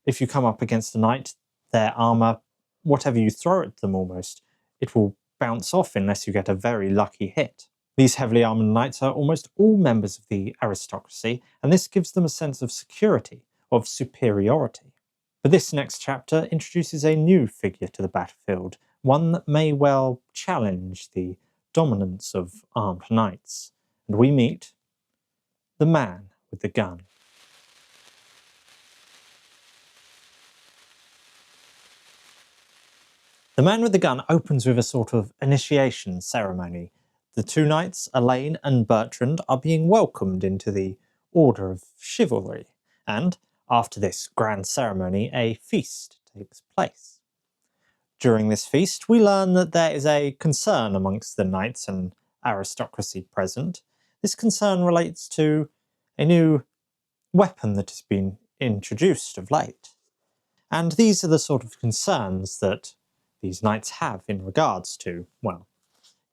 If you come up against a knight, their armour, whatever you throw at them almost, it will bounce off unless you get a very lucky hit. These heavily armoured knights are almost all members of the aristocracy, and this gives them a sense of security, of superiority. But this next chapter introduces a new figure to the battlefield, one that may well challenge the dominance of armed knights. And we meet the man with the gun. The man with the gun opens with a sort of initiation ceremony. The two knights, Elaine and Bertrand, are being welcomed into the Order of Chivalry, and after this grand ceremony, a feast takes place. During this feast, we learn that there is a concern amongst the knights and aristocracy present. This concern relates to a new weapon that has been introduced of late. And these are the sort of concerns that these knights have in regards to, well,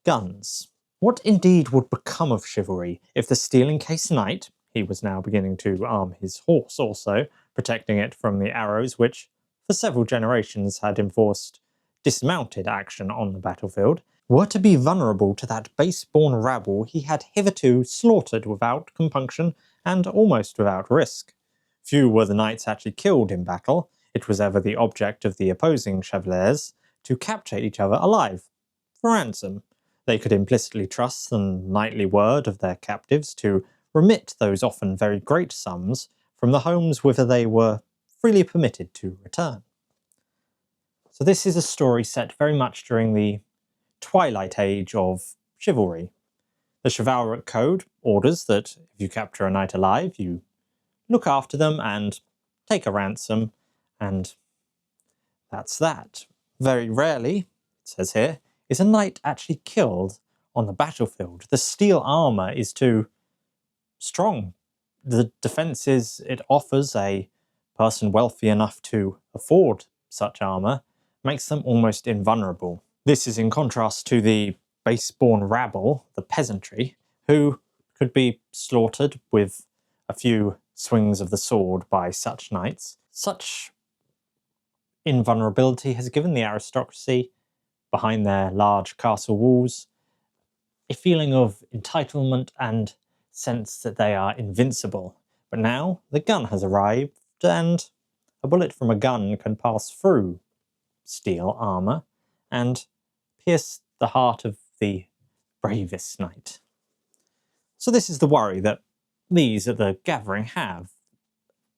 guns. What indeed would become of chivalry if the steel-encased knight, he was now beginning to arm his horse also, protecting it from the arrows which, for several generations, had enforced dismounted action on the battlefield, were to be vulnerable to that base-born rabble he had hitherto slaughtered without compunction and almost without risk. Few were the knights actually killed in battle. It was ever the object of the opposing chevaliers to capture each other alive, for ransom. They could implicitly trust the knightly word of their captives to remit those often very great sums from the homes whither they were freely permitted to return. So this is a story set very much during the twilight age of chivalry. The chivalric code orders that if you capture a knight alive, you look after them and take a ransom, and that's that. Very rarely, it says here, is a knight actually killed on the battlefield. The steel armour is too strong. The defences it offers a person wealthy enough to afford such armour makes them almost invulnerable. This is in contrast to the base-born rabble, the peasantry, who could be slaughtered with a few swings of the sword by such knights. Such invulnerability has given the aristocracy, behind their large castle walls, a feeling of entitlement and sense that they are invincible. But now the gun has arrived, and a bullet from a gun can pass through steel armour and pierce the heart of the bravest knight. So this is the worry that these at the gathering have.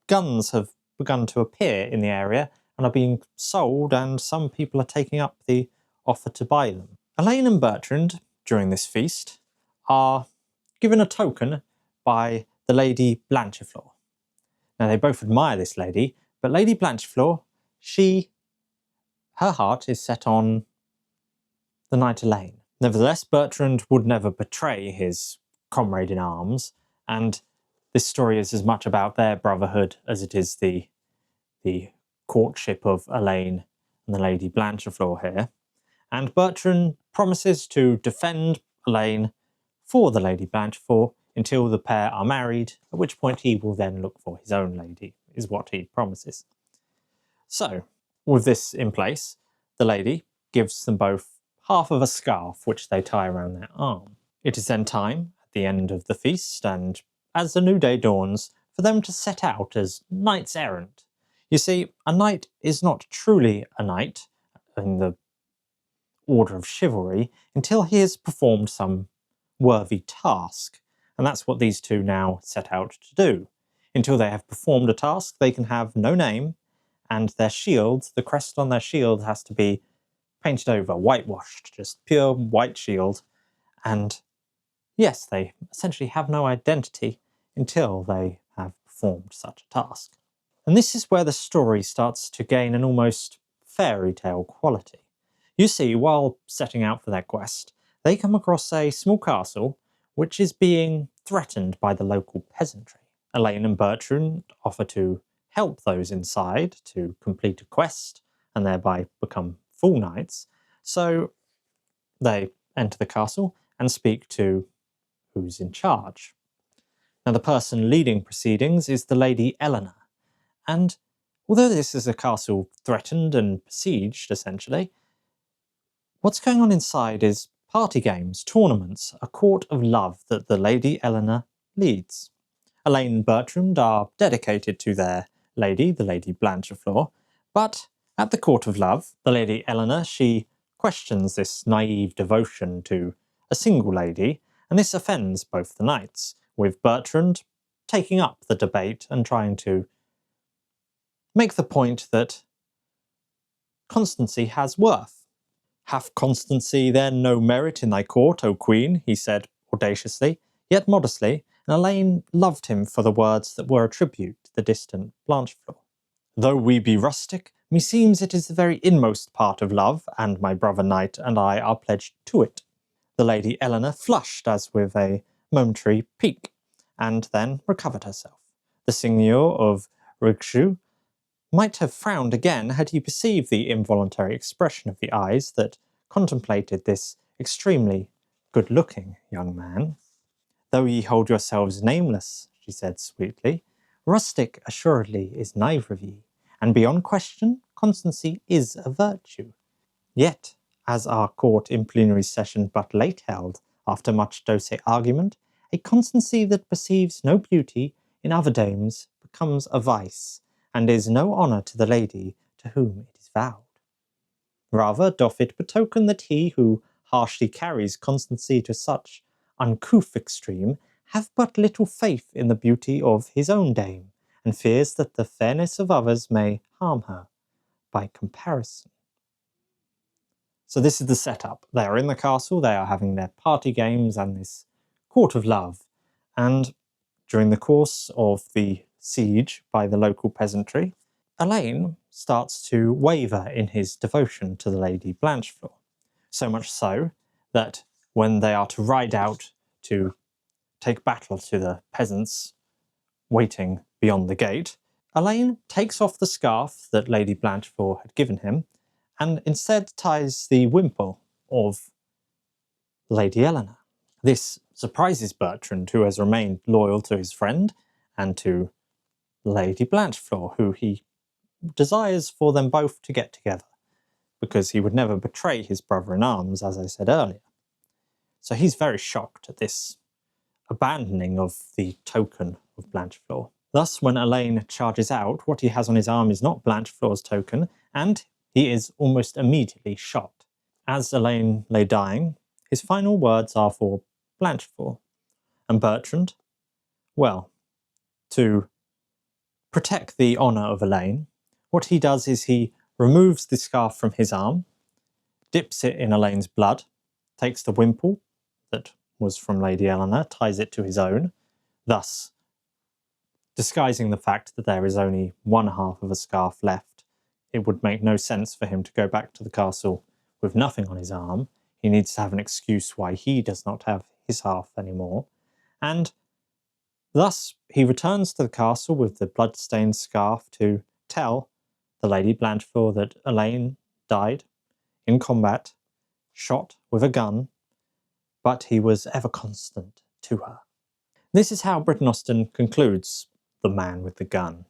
Guns have begun to appear in the area and are being sold, and some people are taking up the offer to buy them. Elaine and Bertrand, during this feast, are given a token by the Lady Blanchefleur. Now they both admire this lady, but Lady Blanchefleur, her heart is set on the knight Elaine. Nevertheless, Bertrand would never betray his comrade in arms, and this story is as much about their brotherhood as it is the courtship of Elaine and the Lady Blanchefleur here. And Bertrand promises to defend Elaine for the Lady Blanchefleur until the pair are married, at which point he will then look for his own lady, is what he promises. So, with this in place, the lady gives them both half of a scarf which they tie around their arm. It is then time, at the end of the feast, and as the new day dawns, for them to set out as knights errant. You see, a knight is not truly a knight in the order of chivalry until he has performed some worthy task, and that's what these two now set out to do. Until they have performed a task, they can have no name, and their shield, the crest on their shield, has to be painted over, whitewashed, just pure white shield, and yes, they essentially have no identity until they have performed such a task. And this is where the story starts to gain an almost fairy tale quality. You see, while setting out for their quest, they come across a small castle which is being threatened by the local peasantry. Elaine and Bertrand offer to help those inside to complete a quest and thereby become full knights, so they enter the castle and speak to who's in charge. Now, the person leading proceedings is the Lady Eleanor, and although this is a castle threatened and besieged, essentially, what's going on inside is party games, tournaments, a court of love that the Lady Eleanor leads. Elaine and Bertrand are dedicated to their lady, the Lady Blanchefleur, but at the court of love, the Lady Eleanor, she questions this naive devotion to a single lady, and this offends both the knights, with Bertrand taking up the debate and trying to make the point that constancy has worth. Hath constancy then no merit in thy court, O queen? He said audaciously, yet modestly, and Elaine loved him for the words that were a tribute to the distant Blanchefleur. Though we be rustic, meseems it is the very inmost part of love, and my brother knight and I are pledged to it. The Lady Eleanor flushed as with a momentary pique, and then recovered herself. The Seigneur of Rigschu might have frowned again had he perceived the involuntary expression of the eyes that contemplated this extremely good-looking young man. Though ye hold yourselves nameless, she said sweetly, rustic assuredly is neither of ye, and beyond question, constancy is a virtue. Yet, as our court in plenary session but late held, after much docet argument, a constancy that perceives no beauty in other dames becomes a vice, and is no honour to the lady to whom it is vowed. Rather doth it betoken that he who harshly carries constancy to such uncouth extreme have but little faith in the beauty of his own dame, and fears that the fairness of others may harm her by comparison. So this is the setup. They are in the castle, they are having their party games and this court of love, and during the course of the siege by the local peasantry, Elaine starts to waver in his devotion to the Lady Blanchefleur. So much so that when they are to ride out to take battle to the peasants waiting beyond the gate, Elaine takes off the scarf that Lady Blanchefleur had given him and instead ties the wimple of Lady Eleanor. This surprises Bertrand, who has remained loyal to his friend and to Lady Blanchefleur, who he desires for them both to get together, because he would never betray his brother-in-arms, as I said earlier. So he's very shocked at this abandoning of the token of Blanchefleur. Thus, when Elaine charges out, what he has on his arm is not Blanchefleur's token, and he is almost immediately shot. As Elaine lay dying, his final words are for Blanchefleur. And Bertrand, well, to protect the honour of Elaine, what he does is he removes the scarf from his arm, dips it in Elaine's blood, takes the wimple that was from Lady Eleanor, ties it to his own, thus disguising the fact that there is only one half of a scarf left. It would make no sense for him to go back to the castle with nothing on his arm. He needs to have an excuse why he does not have his half anymore. And thus he returns to the castle with the blood-stained scarf to tell the Lady Blanchefleur that Elaine died in combat, shot with a gun, but he was ever constant to her. This is how Britten Austin concludes The Man with the Gun.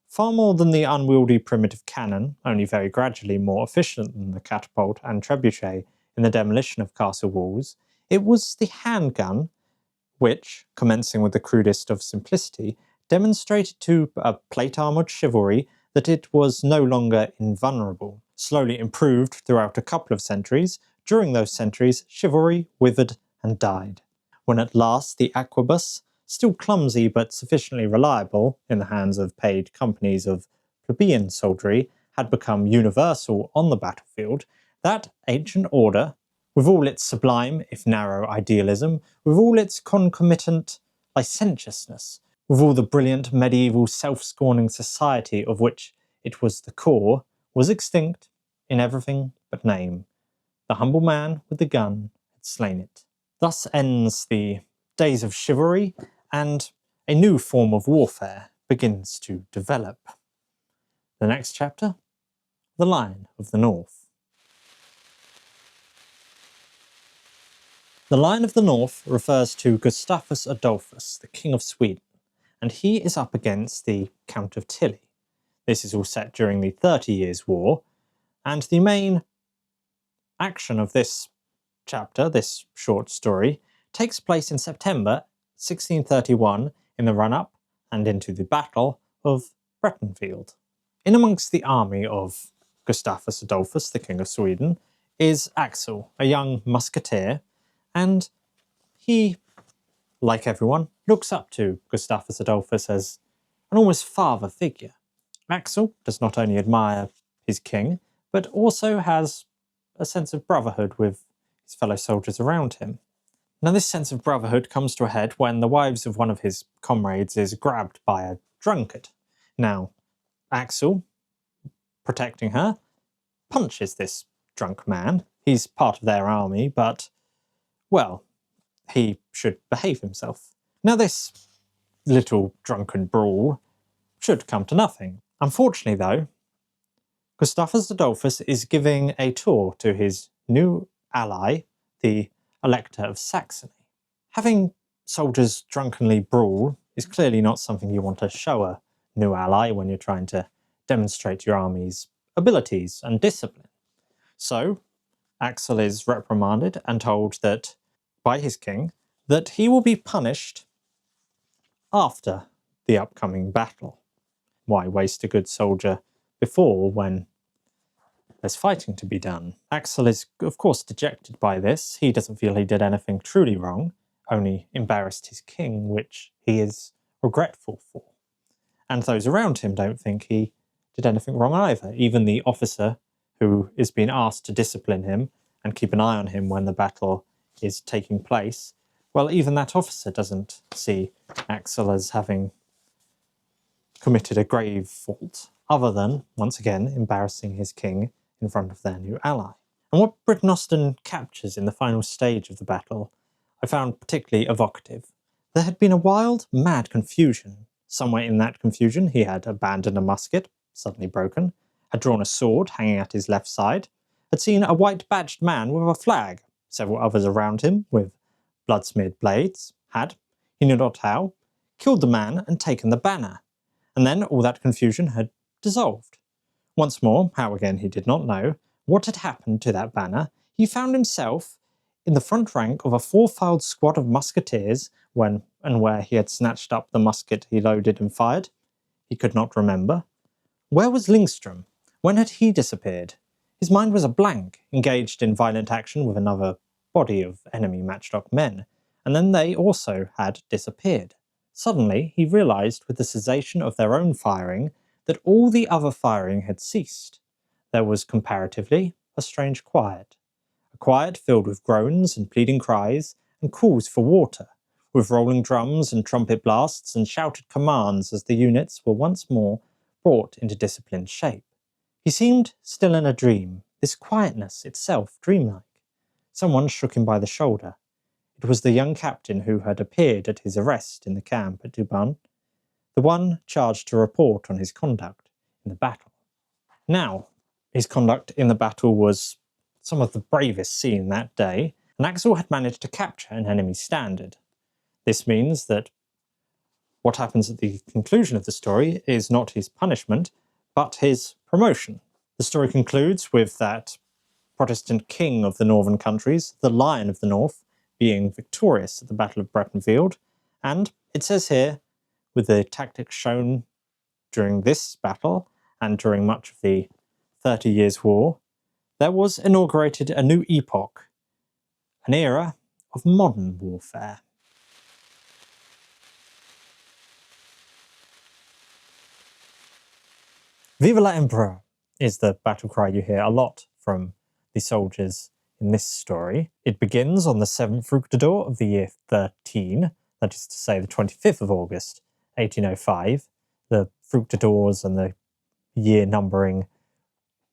Far more than the unwieldy primitive cannon, only very gradually more efficient than the catapult and trebuchet in the demolition of castle walls, it was the handgun which, commencing with the crudest of simplicity, demonstrated to a plate-armoured chivalry that it was no longer invulnerable. Slowly improved throughout a couple of centuries, during those centuries chivalry withered and died. When at last the arquebus, still clumsy but sufficiently reliable in the hands of paid companies of plebeian soldiery, had become universal on the battlefield, that ancient order, with all its sublime, if narrow, idealism, with all its concomitant licentiousness, with all the brilliant medieval self-scorning society of which it was the core, was extinct in everything but name. The humble man with the gun had slain it. Thus ends the days of chivalry, and a new form of warfare begins to develop. The next chapter, The Lion of the North. The Lion of the North refers to Gustavus Adolphus, the King of Sweden, and he is up against the Count of Tilly. This is all set during the 30 Years' War, and the main action of this chapter, this short story, takes place in September 1631 in the run-up and into the Battle of Breitenfeld. In amongst the army of Gustavus Adolphus, the King of Sweden, is Axel, a young musketeer, and he, like everyone, looks up to Gustavus Adolphus as an almost father figure. Axel does not only admire his king, but also has a sense of brotherhood with his fellow soldiers around him. Now, this sense of brotherhood comes to a head when the wives of one of his comrades is grabbed by a drunkard. Now, Axel, protecting her, punches this drunk man. He's part of their army, but, well, he should behave himself. Now, this little drunken brawl should come to nothing. Unfortunately, though, Gustavus Adolphus is giving a tour to his new ally, the Elector of Saxony. Having soldiers drunkenly brawl is clearly not something you want to show a new ally when you're trying to demonstrate your army's abilities and discipline. So, Axel is reprimanded and told that, by his king, that he will be punished after the upcoming battle. Why waste a good soldier before when there's fighting to be done? Axel is, of course, dejected by this. He doesn't feel he did anything truly wrong, only embarrassed his king, which he is regretful for. And those around him don't think he did anything wrong either. Even the officer who is being asked to discipline him and keep an eye on him when the battle is taking place, well, even that officer doesn't see Axel as having committed a grave fault, other than, once again, embarrassing his king in front of their new ally. And what Britten Austin captures in the final stage of the battle I found particularly evocative. There had been a wild, mad confusion. Somewhere in that confusion he had abandoned a musket, suddenly broken, had drawn a sword hanging at his left side, had seen a white-badged man with a flag, several others around him with blood-smeared blades, had, he knew not how, killed the man and taken the banner. And then all that confusion had dissolved. Once more, how again he did not know, what had happened to that banner, he found himself in the front rank of a four-filed squad of musketeers when and where he had snatched up the musket he loaded and fired. He could not remember. Where was Lindström? When had he disappeared? His mind was a blank, engaged in violent action with another body of enemy matchlock men, and then they also had disappeared. Suddenly, he realised with the cessation of their own firing that all the other firing had ceased. There was comparatively a strange quiet. A quiet filled with groans and pleading cries and calls for water, with rolling drums and trumpet blasts and shouted commands as the units were once more brought into disciplined shape. He seemed still in a dream, this quietness itself dreamlike. Someone shook him by the shoulder. It was the young captain who had appeared at his arrest in the camp at Dubon, the one charged to report on his conduct in the battle. Now, his conduct in the battle was some of the bravest seen that day, and Axel had managed to capture an enemy standard. This means that what happens at the conclusion of the story is not his punishment, but his promotion. The story concludes with that Protestant king of the northern countries, the Lion of the North, being victorious at the Battle of Breitenfeld, and it says here, with the tactics shown during this battle and during much of the 30 Years' War, there was inaugurated a new epoch, an era of modern warfare. Vive l'Empereur is the battle cry you hear a lot from the soldiers in this story. It begins on the 7th Fructidor of the year 13, that is to say the 25th of August, 1805, the Fructidors and the year numbering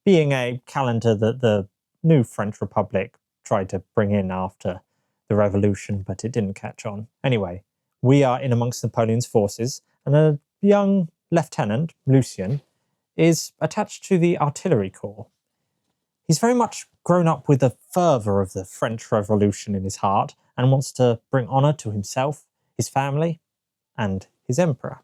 being a calendar that the new French Republic tried to bring in after the Revolution, but it didn't catch on. Anyway, we are in amongst Napoleon's forces, and a young lieutenant, Lucien, is attached to the artillery corps. He's very much grown up with the fervour of the French Revolution in his heart and wants to bring honour to himself, his family, and his emperor.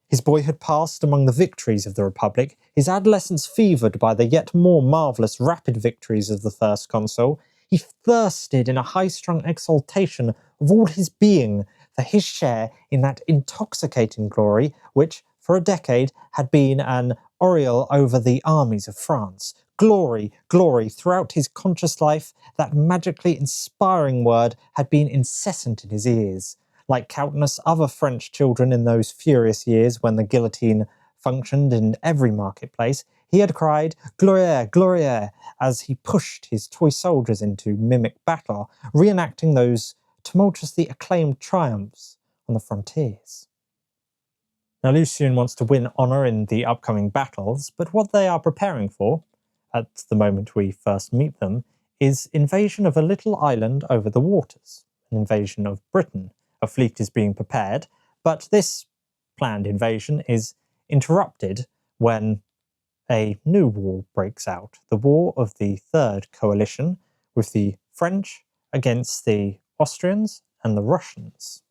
His boyhood passed among the victories of the Republic, his adolescence fevered by the yet more marvellous rapid victories of the First Consul. He thirsted in a high-strung exaltation of all his being for his share in that intoxicating glory which, for a decade, had been an aureole over the armies of France. Glory, glory, throughout his conscious life, that magically inspiring word had been incessant in his ears. Like countless other French children in those furious years when the guillotine functioned in every marketplace, He had cried, "Gloire, Gloire," as he pushed his toy soldiers into mimic battle, reenacting those tumultuously acclaimed triumphs on the frontiers. Now, Lucian wants to win honour in the upcoming battles, but what they are preparing for, at the moment we first meet them, is invasion of a little island over the waters, an invasion of Britain. A fleet is being prepared, but this planned invasion is interrupted when a new war breaks out, the War of the Third Coalition, with the French against the Austrians and the Russians.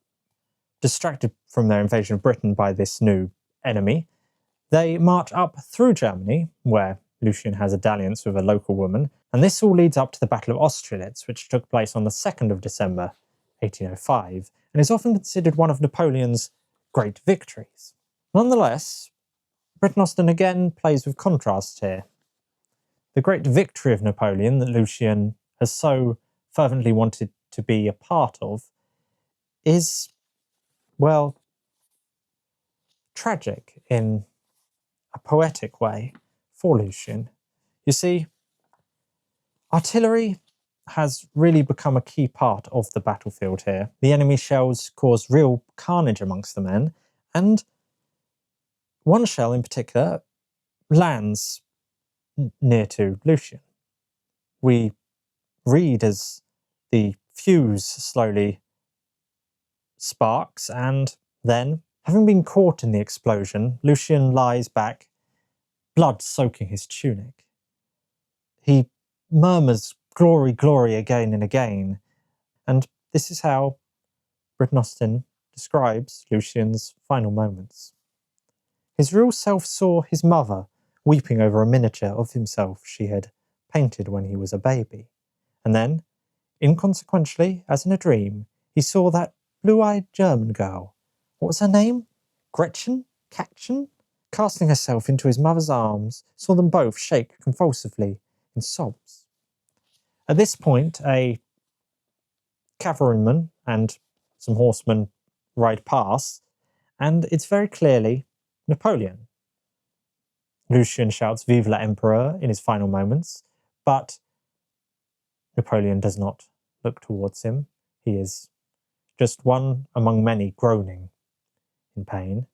Distracted from their invasion of Britain by this new enemy, they march up through Germany, where Lucian has a dalliance with a local woman, and this all leads up to the Battle of Austerlitz, which took place on the 2nd of December, 1805, and is often considered one of Napoleon's great victories. Nonetheless, Britten Austin again plays with contrasts here. The great victory of Napoleon that Lucian has so fervently wanted to be a part of is, well, tragic in a poetic way for Lucian. You see, artillery has really become a key part of the battlefield here. The enemy shells cause real carnage amongst the men, and one shell in particular lands near to Lucian. We read as the fuse slowly sparks, and then, having been caught in the explosion, Lucian lies back, blood soaking his tunic. He murmurs, "Glory, glory," again and again, and this is how Britten Austin describes Lucian's final moments. His real self saw his mother weeping over a miniature of himself she had painted when he was a baby, and then, inconsequentially, as in a dream, he saw that blue-eyed German girl. What was her name? Gretchen? Katchen? Casting herself into his mother's arms, saw them both shake convulsively in sobs. At this point, a cavalryman and some horsemen ride past, and it's very clearly Napoleon. Lucian shouts "Vive l'Empereur" in his final moments, but Napoleon does not look towards him. He is just one among many groaning in pain.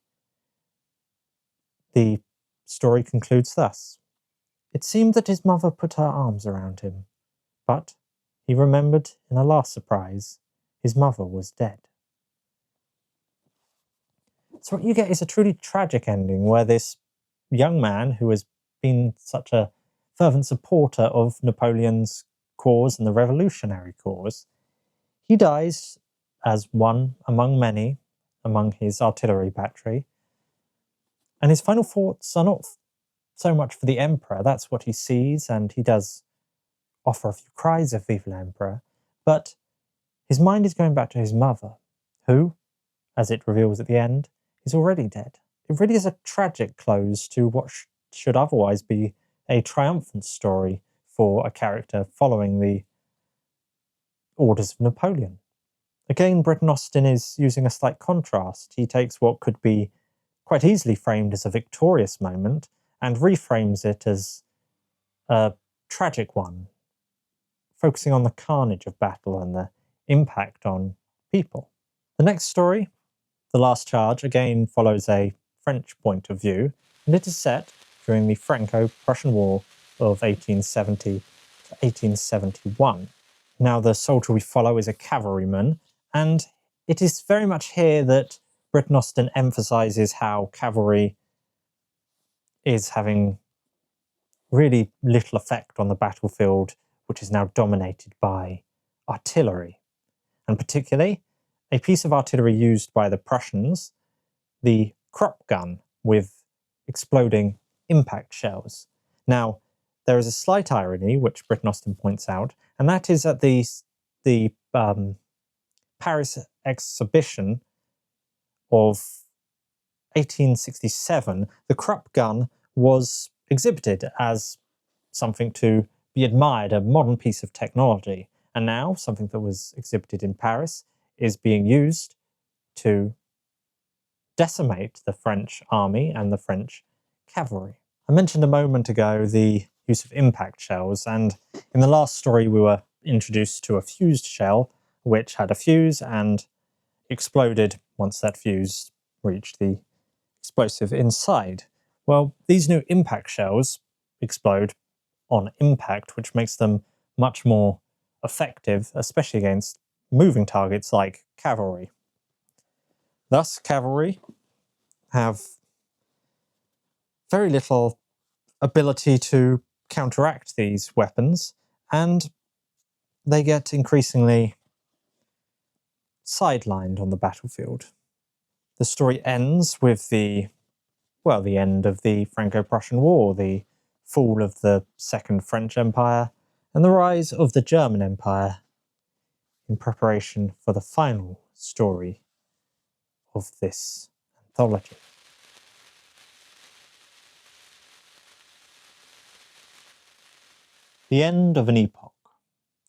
The story concludes thus. It seemed that his mother put her arms around him, but he remembered in a last surprise his mother was dead. So what you get is a truly tragic ending where this young man who has been such a fervent supporter of Napoleon's cause and the revolutionary cause, he dies as one among many among his artillery battery. And his final thoughts are not so much for the emperor, that's what he sees, and he does offer a few cries of "Vive l'Empereur," but his mind is going back to his mother, who, as it reveals at the end, is already dead. It really is a tragic close to what should otherwise be a triumphant story for a character following the orders of Napoleon. Again, Britten Austin is using a slight contrast. He takes what could be quite easily framed as a victorious moment and reframes it as a tragic one, focusing on the carnage of battle and the impact on people. The next story, The Last Charge, again follows a French point of view, and it is set during the Franco-Prussian War of 1870 to 1871. Now, the soldier we follow is a cavalryman, and it is very much here that Britten Austin emphasises how cavalry is having really little effect on the battlefield, which is now dominated by artillery. And particularly, a piece of artillery used by the Prussians, the crop gun with exploding impact shells. Now, there is a slight irony, which Britten Austin points out, and that is at the Paris exhibition of 1867, the Krupp gun was exhibited as something to be admired, a modern piece of technology. And now, something that was exhibited in Paris is being used to decimate the French army and the French cavalry. I mentioned a moment ago the use of impact shells, and in the last story we were introduced to a fused shell, which had a fuse and exploded once that fuse reached the explosive inside. Well, these new impact shells explode on impact, which makes them much more effective, especially against moving targets like cavalry. Thus, cavalry have very little ability to counteract these weapons, and they get increasingly sidelined on the battlefield. The story ends with the end of the Franco-Prussian War, the fall of the Second French Empire, and the rise of the German Empire in preparation for the final story of this anthology. The end of an epoch.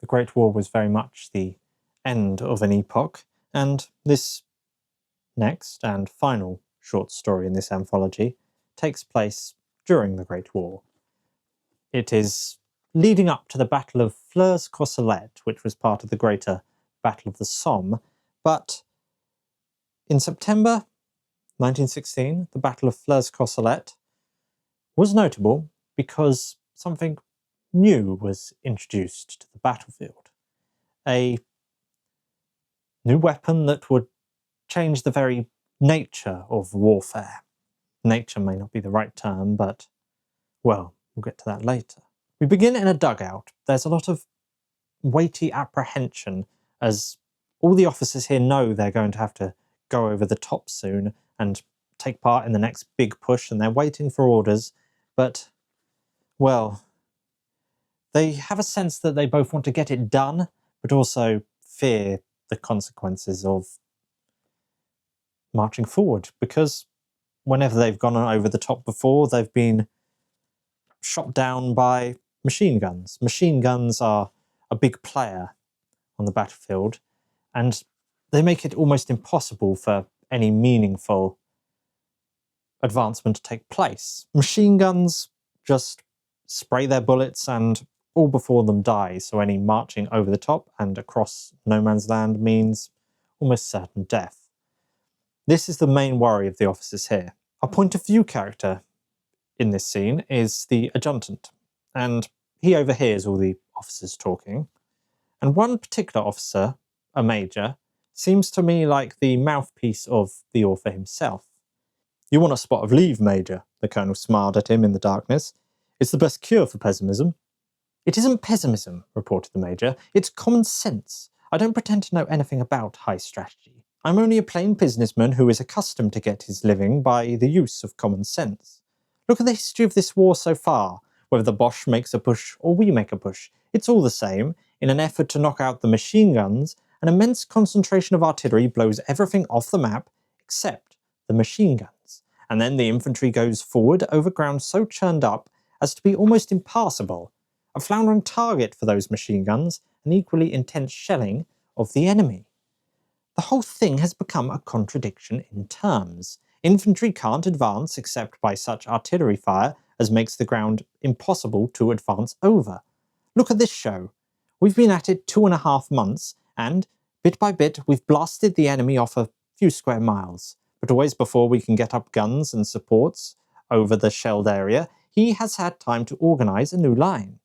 The Great War was very much the end of an epoch, and this next and final short story in this anthology takes place during the Great War. It is leading up to the Battle of Flers-Courcelette, which was part of the greater Battle of the Somme, but in September 1916, the Battle of Flers-Courcelette was notable because something new was introduced to the battlefield. A new weapon that would change the very nature of warfare. Nature may not be the right term, but, well, we'll get to that later. We begin in a dugout. There's a lot of weighty apprehension as all the officers here know they're going to have to go over the top soon and take part in the next big push, and they're waiting for orders, but, well, they have a sense that they both want to get it done, but also fear the consequences of marching forward, because whenever they've gone over the top before, they've been shot down by machine guns. Machine guns are a big player on the battlefield, and they make it almost impossible for any meaningful advancement to take place. Machine guns just spray their bullets and all before them die, so any marching over the top and across no man's land means almost certain death. This is the main worry of the officers here. Our point of view character in this scene is the adjutant, and he overhears all the officers talking, and one particular officer, a major, seems to me like the mouthpiece of the author himself. "You want a spot of leave, Major?" the colonel smiled at him in the darkness. "It's the best cure for pessimism." "It isn't pessimism," reported the major. "It's common sense. I don't pretend to know anything about high strategy. I'm only a plain businessman who is accustomed to get his living by the use of common sense. Look at the history of this war so far. Whether the Boche makes a push or we make a push, it's all the same. In an effort to knock out the machine guns, an immense concentration of artillery blows everything off the map except the machine guns. And then the infantry goes forward over ground so churned up as to be almost impassable. A floundering target for those machine guns, and equally intense shelling of the enemy. The whole thing has become a contradiction in terms. Infantry can't advance except by such artillery fire as makes the ground impossible to advance over. Look at this show. We've been at it 2.5 months, and, bit by bit, we've blasted the enemy off a few square miles. But always before we can get up guns and supports over the shelled area, he has had time to organise a new line.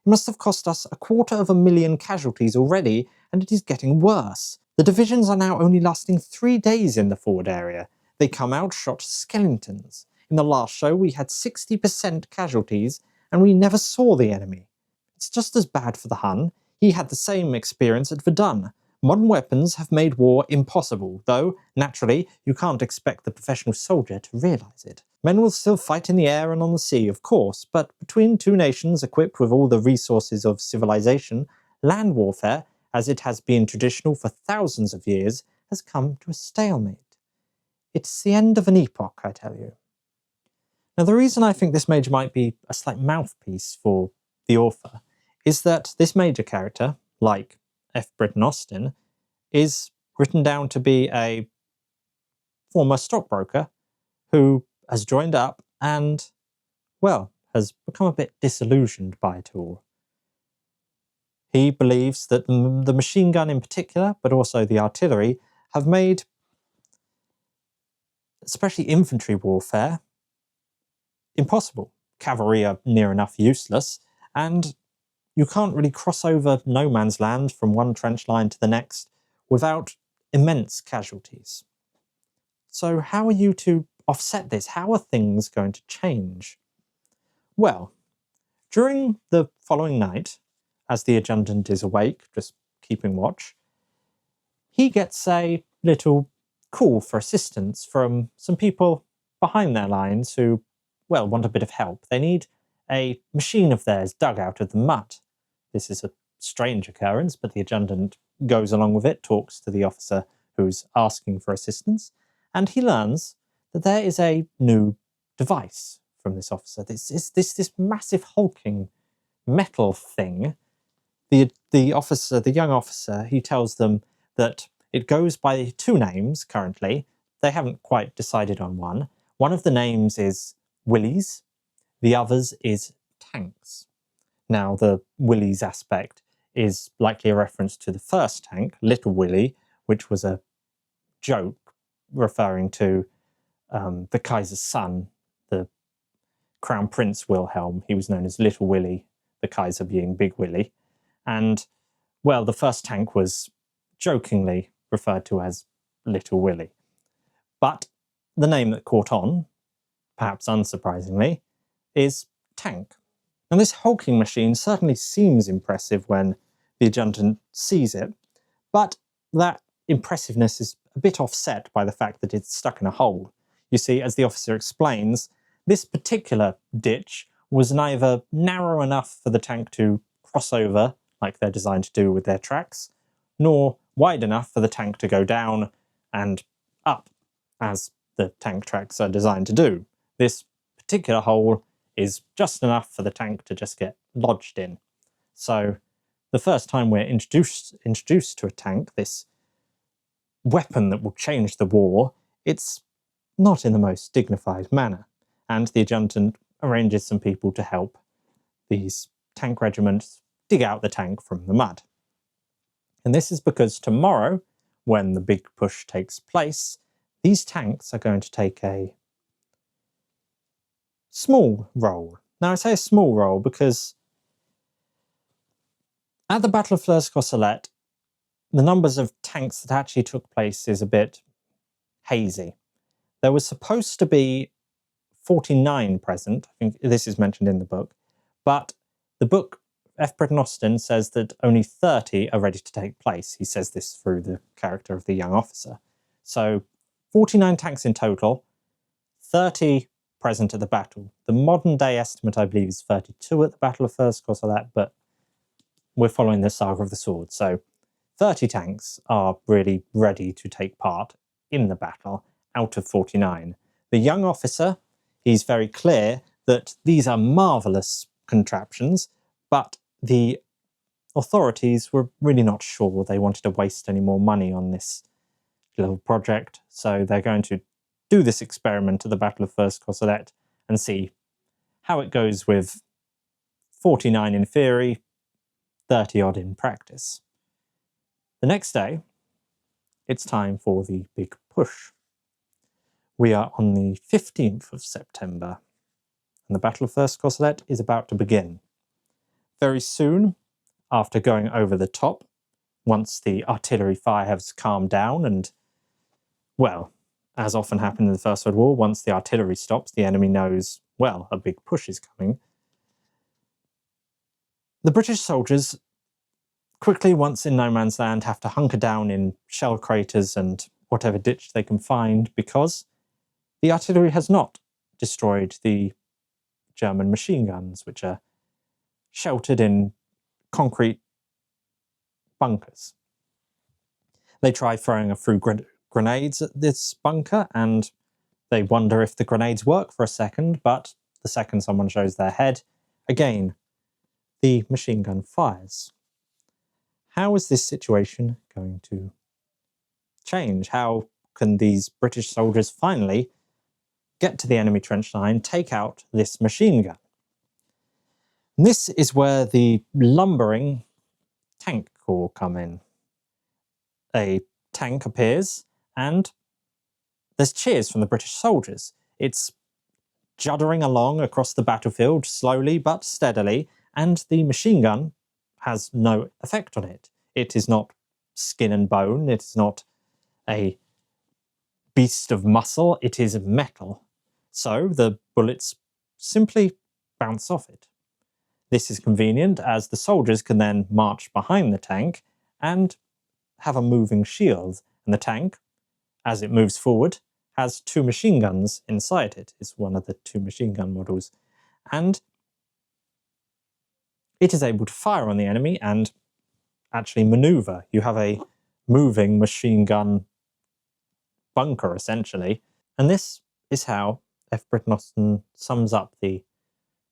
It must have cost us 250,000 casualties already, and it is getting worse. The divisions are now only lasting 3 days in the forward area. They come out shot skeletons. In the last show we had 60% casualties, and we never saw the enemy. It's just as bad for the Hun. He had the same experience at Verdun. Modern weapons have made war impossible, though, naturally, you can't expect the professional soldier to realise it. Men will still fight in the air and on the sea, of course, but between two nations equipped with all the resources of civilization, land warfare, as it has been traditional for thousands of years, has come to a stalemate. It's the end of an epoch, I tell you. Now, the reason I think this major might be a slight mouthpiece for the author is that this major character, like F. Britten Austin, is written down to be a former stockbroker who has joined up and, well, has become a bit disillusioned by it all. He believes that the machine gun in particular, but also the artillery, have made especially infantry warfare impossible. Cavalry are near enough useless, and you can't really cross over no man's land from one trench line to the next without immense casualties. So how are you to offset this? How are things going to change? Well, during the following night, as the adjutant is awake, just keeping watch, he gets a little call for assistance from some people behind their lines who, well, want a bit of help. They need a machine of theirs dug out of the mud. This is a strange occurrence, but the adjutant goes along with it, talks to the officer who's asking for assistance, and he learns that there is a new device from this officer. This massive hulking metal thing. The officer, the young officer, he tells them that it goes by two names currently. They haven't quite decided on one. One of the names is Willies, the others is Tanks. Now, the Willies aspect is likely a reference to the first tank, Little Willie, which was a joke referring to the Kaiser's son, the Crown Prince Wilhelm. He was known as Little Willie, the Kaiser being Big Willie. And, well, the first tank was jokingly referred to as Little Willie. But the name that caught on, perhaps unsurprisingly, is Tank. And this hulking machine certainly seems impressive when the adjutant sees it, but that impressiveness is a bit offset by the fact that it's stuck in a hole. You see, as the officer explains, this particular ditch was neither narrow enough for the tank to cross over, like they're designed to do with their tracks, nor wide enough for the tank to go down and up, as the tank tracks are designed to do. This particular hole is just enough for the tank to just get lodged in. So the first time we're introduced to a tank, this weapon that will change the war, it's not in the most dignified manner. And the adjutant arranges some people to help these tank regiments dig out the tank from the mud. And this is because tomorrow, when the big push takes place, these tanks are going to take a small role. Now, I say a small role because at the Battle of Flers-Courcelette, the numbers of tanks that actually took place is a bit hazy. There was supposed to be 49 present. I think this is mentioned in the book, but the book F. Britten Austin says that only 30 are ready to take place. He says this through the character of the young officer. So 49 tanks in total, 30 present at the battle. The modern day estimate, I believe, is 32 at the Battle of Flers-Courcelette, but we're following the Saga of the Sword. So 30 tanks are really ready to take part in the battle out of 49. The young officer, he's very clear that these are marvellous contraptions, but the authorities were really not sure they wanted to waste any more money on this little project, so they're going to do this experiment at the Battle of Flers-Courcelette and see how it goes with 49 in theory, 30 odd in practice. The next day, it's time for the big push. We are on the 15th of September, and the Battle of Flers-Courcelette is about to begin. Very soon, after going over the top, once the artillery fire has calmed down and, well, as often happened in the First World War, once the artillery stops, the enemy knows, well, a big push is coming. The British soldiers quickly, once in no man's land, have to hunker down in shell craters and whatever ditch they can find because the artillery has not destroyed the German machine guns, which are sheltered in concrete bunkers. They try throwing a few grenades at this bunker, and they wonder if the grenades work for a second, but the second someone shows their head, again, the machine gun fires. How is this situation going to change? How can these British soldiers finally get to the enemy trench line, take out this machine gun. And this is where the lumbering tank corps come in. A tank appears, and there's cheers from the British soldiers. It's juddering along across the battlefield, slowly but steadily, and the machine gun has no effect on it. It is not skin and bone, it is not a beast of muscle, it is metal. So the bullets simply bounce off it. This is convenient, as the soldiers can then march behind the tank and have a moving shield, and the tank, as it moves forward, has two machine guns inside it. It's one of the two machine gun models. And it is able to fire on the enemy and actually maneuver. You have a moving machine gun bunker, essentially. And this is how F. Britten Austin sums up the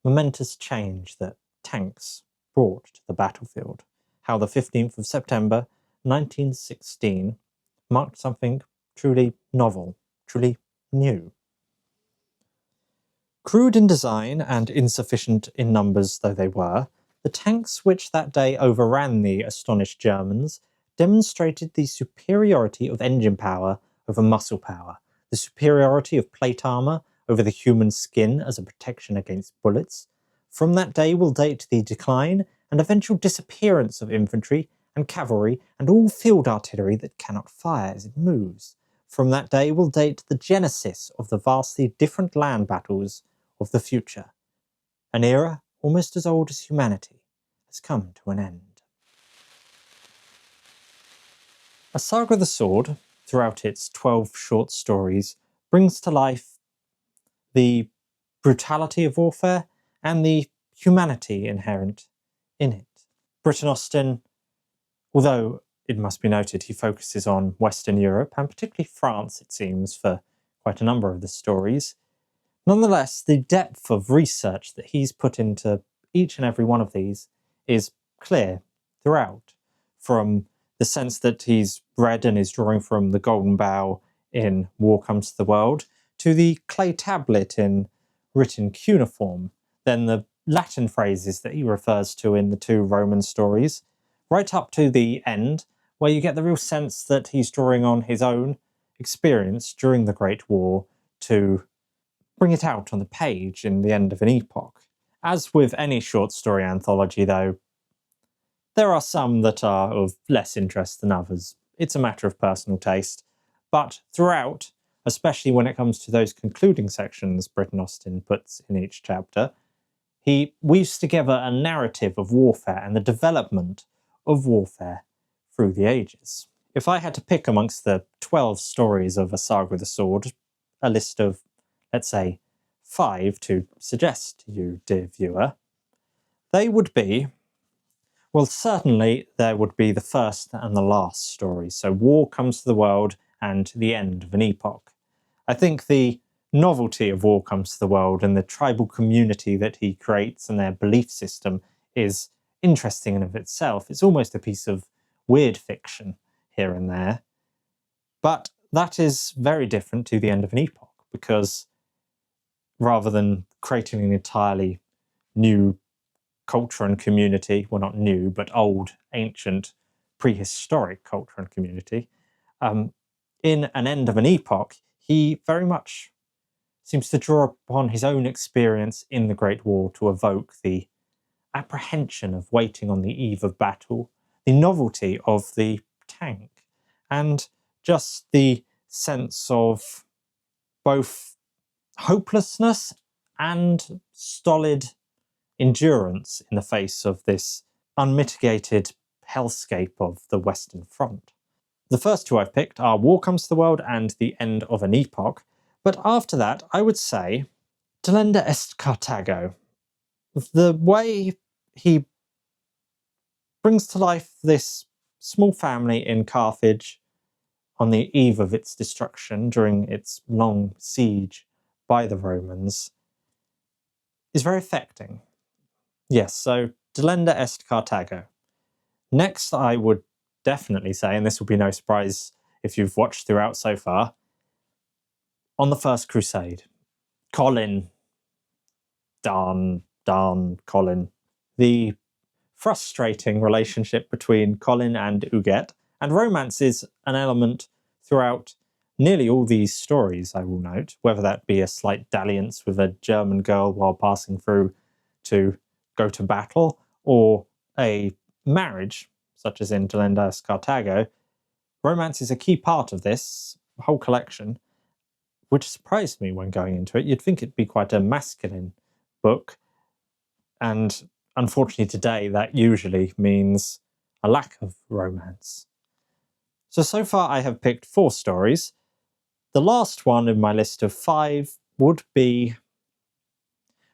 momentous change that tanks brought to the battlefield. How the 15th of September 1916 marked something truly novel, truly new. Crude in design and insufficient in numbers though they were, the tanks which that day overran the astonished Germans demonstrated the superiority of engine power over muscle power, the superiority of plate armour over the human skin as a protection against bullets. From that day will date the decline and eventual disappearance of infantry and cavalry and all field artillery that cannot fire as it moves. From that day will date the genesis of the vastly different land battles of the future. An era almost as old as humanity has come to an end. A Saga of the Sword, throughout its 12 short stories, brings to life the brutality of warfare and the humanity inherent in it. Britten Austin, although it must be noted he focuses on Western Europe, and particularly France, it seems, for quite a number of the stories, nonetheless, the depth of research that he's put into each and every one of these is clear throughout, from the sense that he's read and is drawing from the Golden Bough in War Comes to the World, to the clay tablet in written cuneiform, then the Latin phrases that he refers to in the two Roman stories, right up to the end, where you get the real sense that he's drawing on his own experience during the Great War to bring it out on the page in the end of an epoch. As with any short story anthology, though, there are some that are of less interest than others. It's a matter of personal taste. But throughout, especially when it comes to those concluding sections Britten Austin puts in each chapter, he weaves together a narrative of warfare and the development of warfare through the ages. If I had to pick amongst the 12 stories of A Saga of the Sword, a list of, let's say, 5 to suggest to you, dear viewer, they would be, well, certainly there would be the first and the last story. So War Comes to the World and the end of an epoch. I think the novelty of War Comes to the World and the tribal community that he creates and their belief system is interesting in of itself. It's almost a piece of weird fiction here and there. But that is very different to the end of an epoch, because rather than creating an entirely new culture and community, well, not new, but old, ancient, prehistoric culture and community, in an end of an epoch, he very much seems to draw upon his own experience in the Great War to evoke the apprehension of waiting on the eve of battle, the novelty of the tank, and just the sense of both hopelessness and stolid endurance in the face of this unmitigated hellscape of the Western Front. The first two I've picked are War Comes to the World and The End of an Epoch, but after that I would say Delenda est Carthago. The way he brings to life this small family in Carthage on the eve of its destruction during its long siege by the Romans is very affecting. Yes, so Delenda est Carthago. Next, I would definitely say, and this will be no surprise if you've watched throughout so far, On the First Crusade. Colin. Darn Colin. The frustrating relationship between Colin and Huguette, and romance is an element throughout nearly all these stories, I will note, whether that be a slight dalliance with a German girl while passing through to go to battle, or a marriage, such as in Delenda's Carthago. Romance is a key part of this whole collection, which surprised me when going into it. You'd think it'd be quite a masculine book, and unfortunately today that usually means a lack of romance. So far I have picked 4 stories. The last one in my list of 5 would be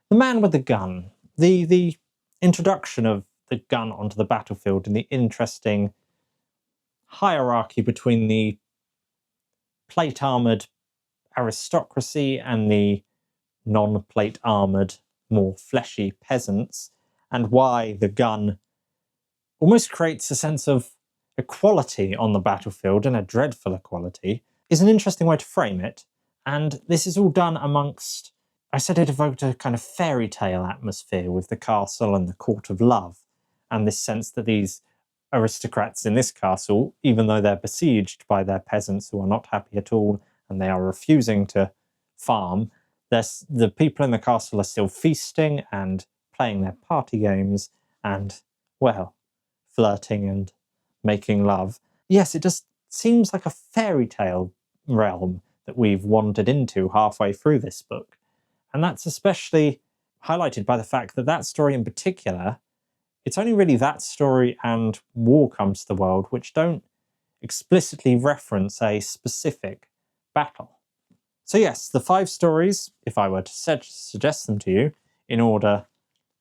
The Man with the Gun. The introduction of the gun onto the battlefield and the interesting hierarchy between the plate-armoured aristocracy and the non-plate-armoured, more fleshy peasants, and why the gun almost creates a sense of equality on the battlefield, and a dreadful equality, is an interesting way to frame it. And this is all done amongst, I said it evoked a kind of fairy tale atmosphere with the castle and the court of love, and this sense that these aristocrats in this castle, even though they're besieged by their peasants who are not happy at all and they are refusing to farm, the people in the castle are still feasting and playing their party games and, well, flirting and making love. Yes, it just seems like a fairy tale realm that we've wandered into halfway through this book. And that's especially highlighted by the fact that that story in particular, it's only really that story and War Comes to the World which don't explicitly reference a specific battle. So yes, the 5 stories, if I were to suggest them to you in order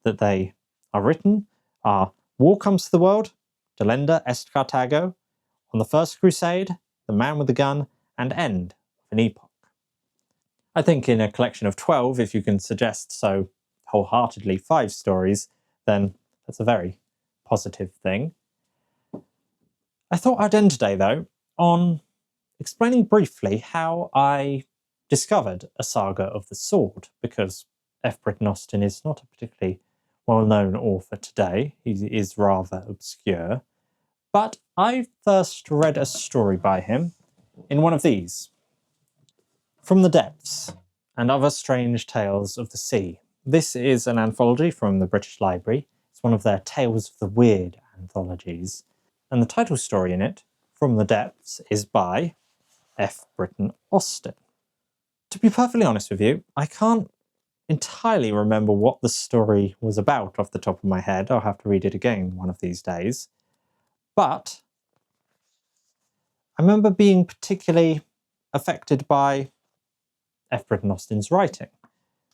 that they are written, are War Comes to the World, Delenda Est Carthago, On the First Crusade, The Man with the Gun, and End of an Epoch. I think in a collection of 12, if you can suggest so wholeheartedly 5 stories, then that's a very positive thing. I thought I'd end today, though, on explaining briefly how I discovered A Saga of the Sword, because F. Britten Austin is not a particularly well-known author today. He is rather obscure. But I first read a story by him in one of these, From the Depths and Other Strange Tales of the Sea. This is an anthology from the British Library. It's one of their Tales of the Weird anthologies. And the title story in it, From the Depths, is by F. Britten Austin. To be perfectly honest with you, I can't entirely remember what the story was about off the top of my head. I'll have to read it again one of these days. But I remember being particularly affected by F. Britten Austin's writing.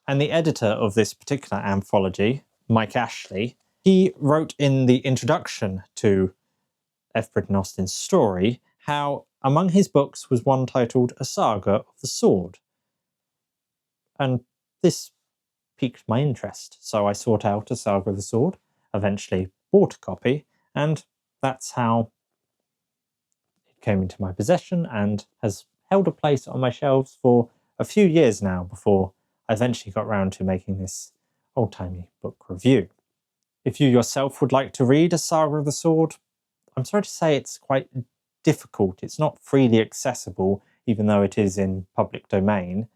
And the editor of this particular anthology, Mike Ashley, he wrote in the introduction to F. Britten Austin's story how among his books was one titled A Saga of the Sword. And this piqued my interest, so I sought out A Saga of the Sword, eventually bought a copy, and that's how it came into my possession and has held a place on my shelves for a few years now before I eventually got round to making this old-timey book review. If you yourself would like to read A Saga of the Sword, I'm sorry to say it's quite difficult. It's not freely accessible, even though it is in public domain.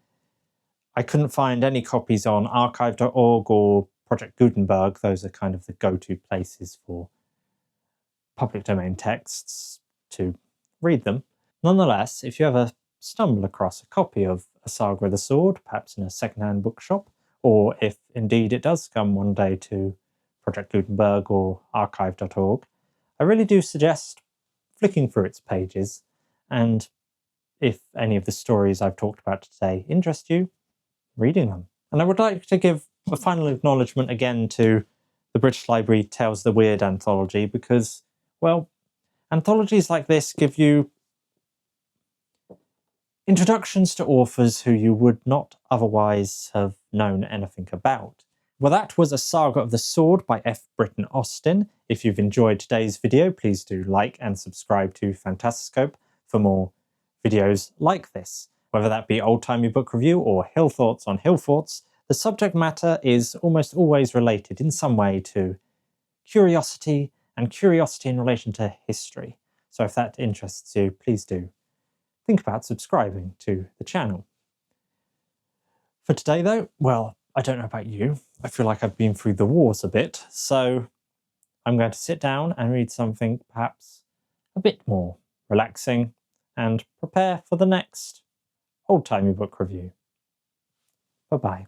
I couldn't find any copies on archive.org or Project Gutenberg. Those are kind of the go-to places for public domain texts to read them. Nonetheless, if you ever stumble across a copy of A Saga of the Sword, perhaps in a second-hand bookshop, or if indeed it does come one day to Project Gutenberg or archive.org, I really do suggest flicking through its pages, and if any of the stories I've talked about today interest you, reading them. And I would like to give a final acknowledgement again to the British Library Tales of the Weird anthology, because, well, anthologies like this give you introductions to authors who you would not otherwise have known anything about. Well, that was A Saga of the Sword by F. Britten Austin. If you've enjoyed today's video, please do like and subscribe to Phantasoscope for more videos like this. Whether that be Old Timey Book Review or Hill Thoughts on Hill Forts, the subject matter is almost always related in some way to curiosity, and curiosity in relation to history. So if that interests you, please do think about subscribing to the channel. For today though, well, I don't know about you, I feel like I've been through the wars a bit, so I'm going to sit down and read something perhaps a bit more relaxing and prepare for the next Old Timey Book Review. Bye-bye.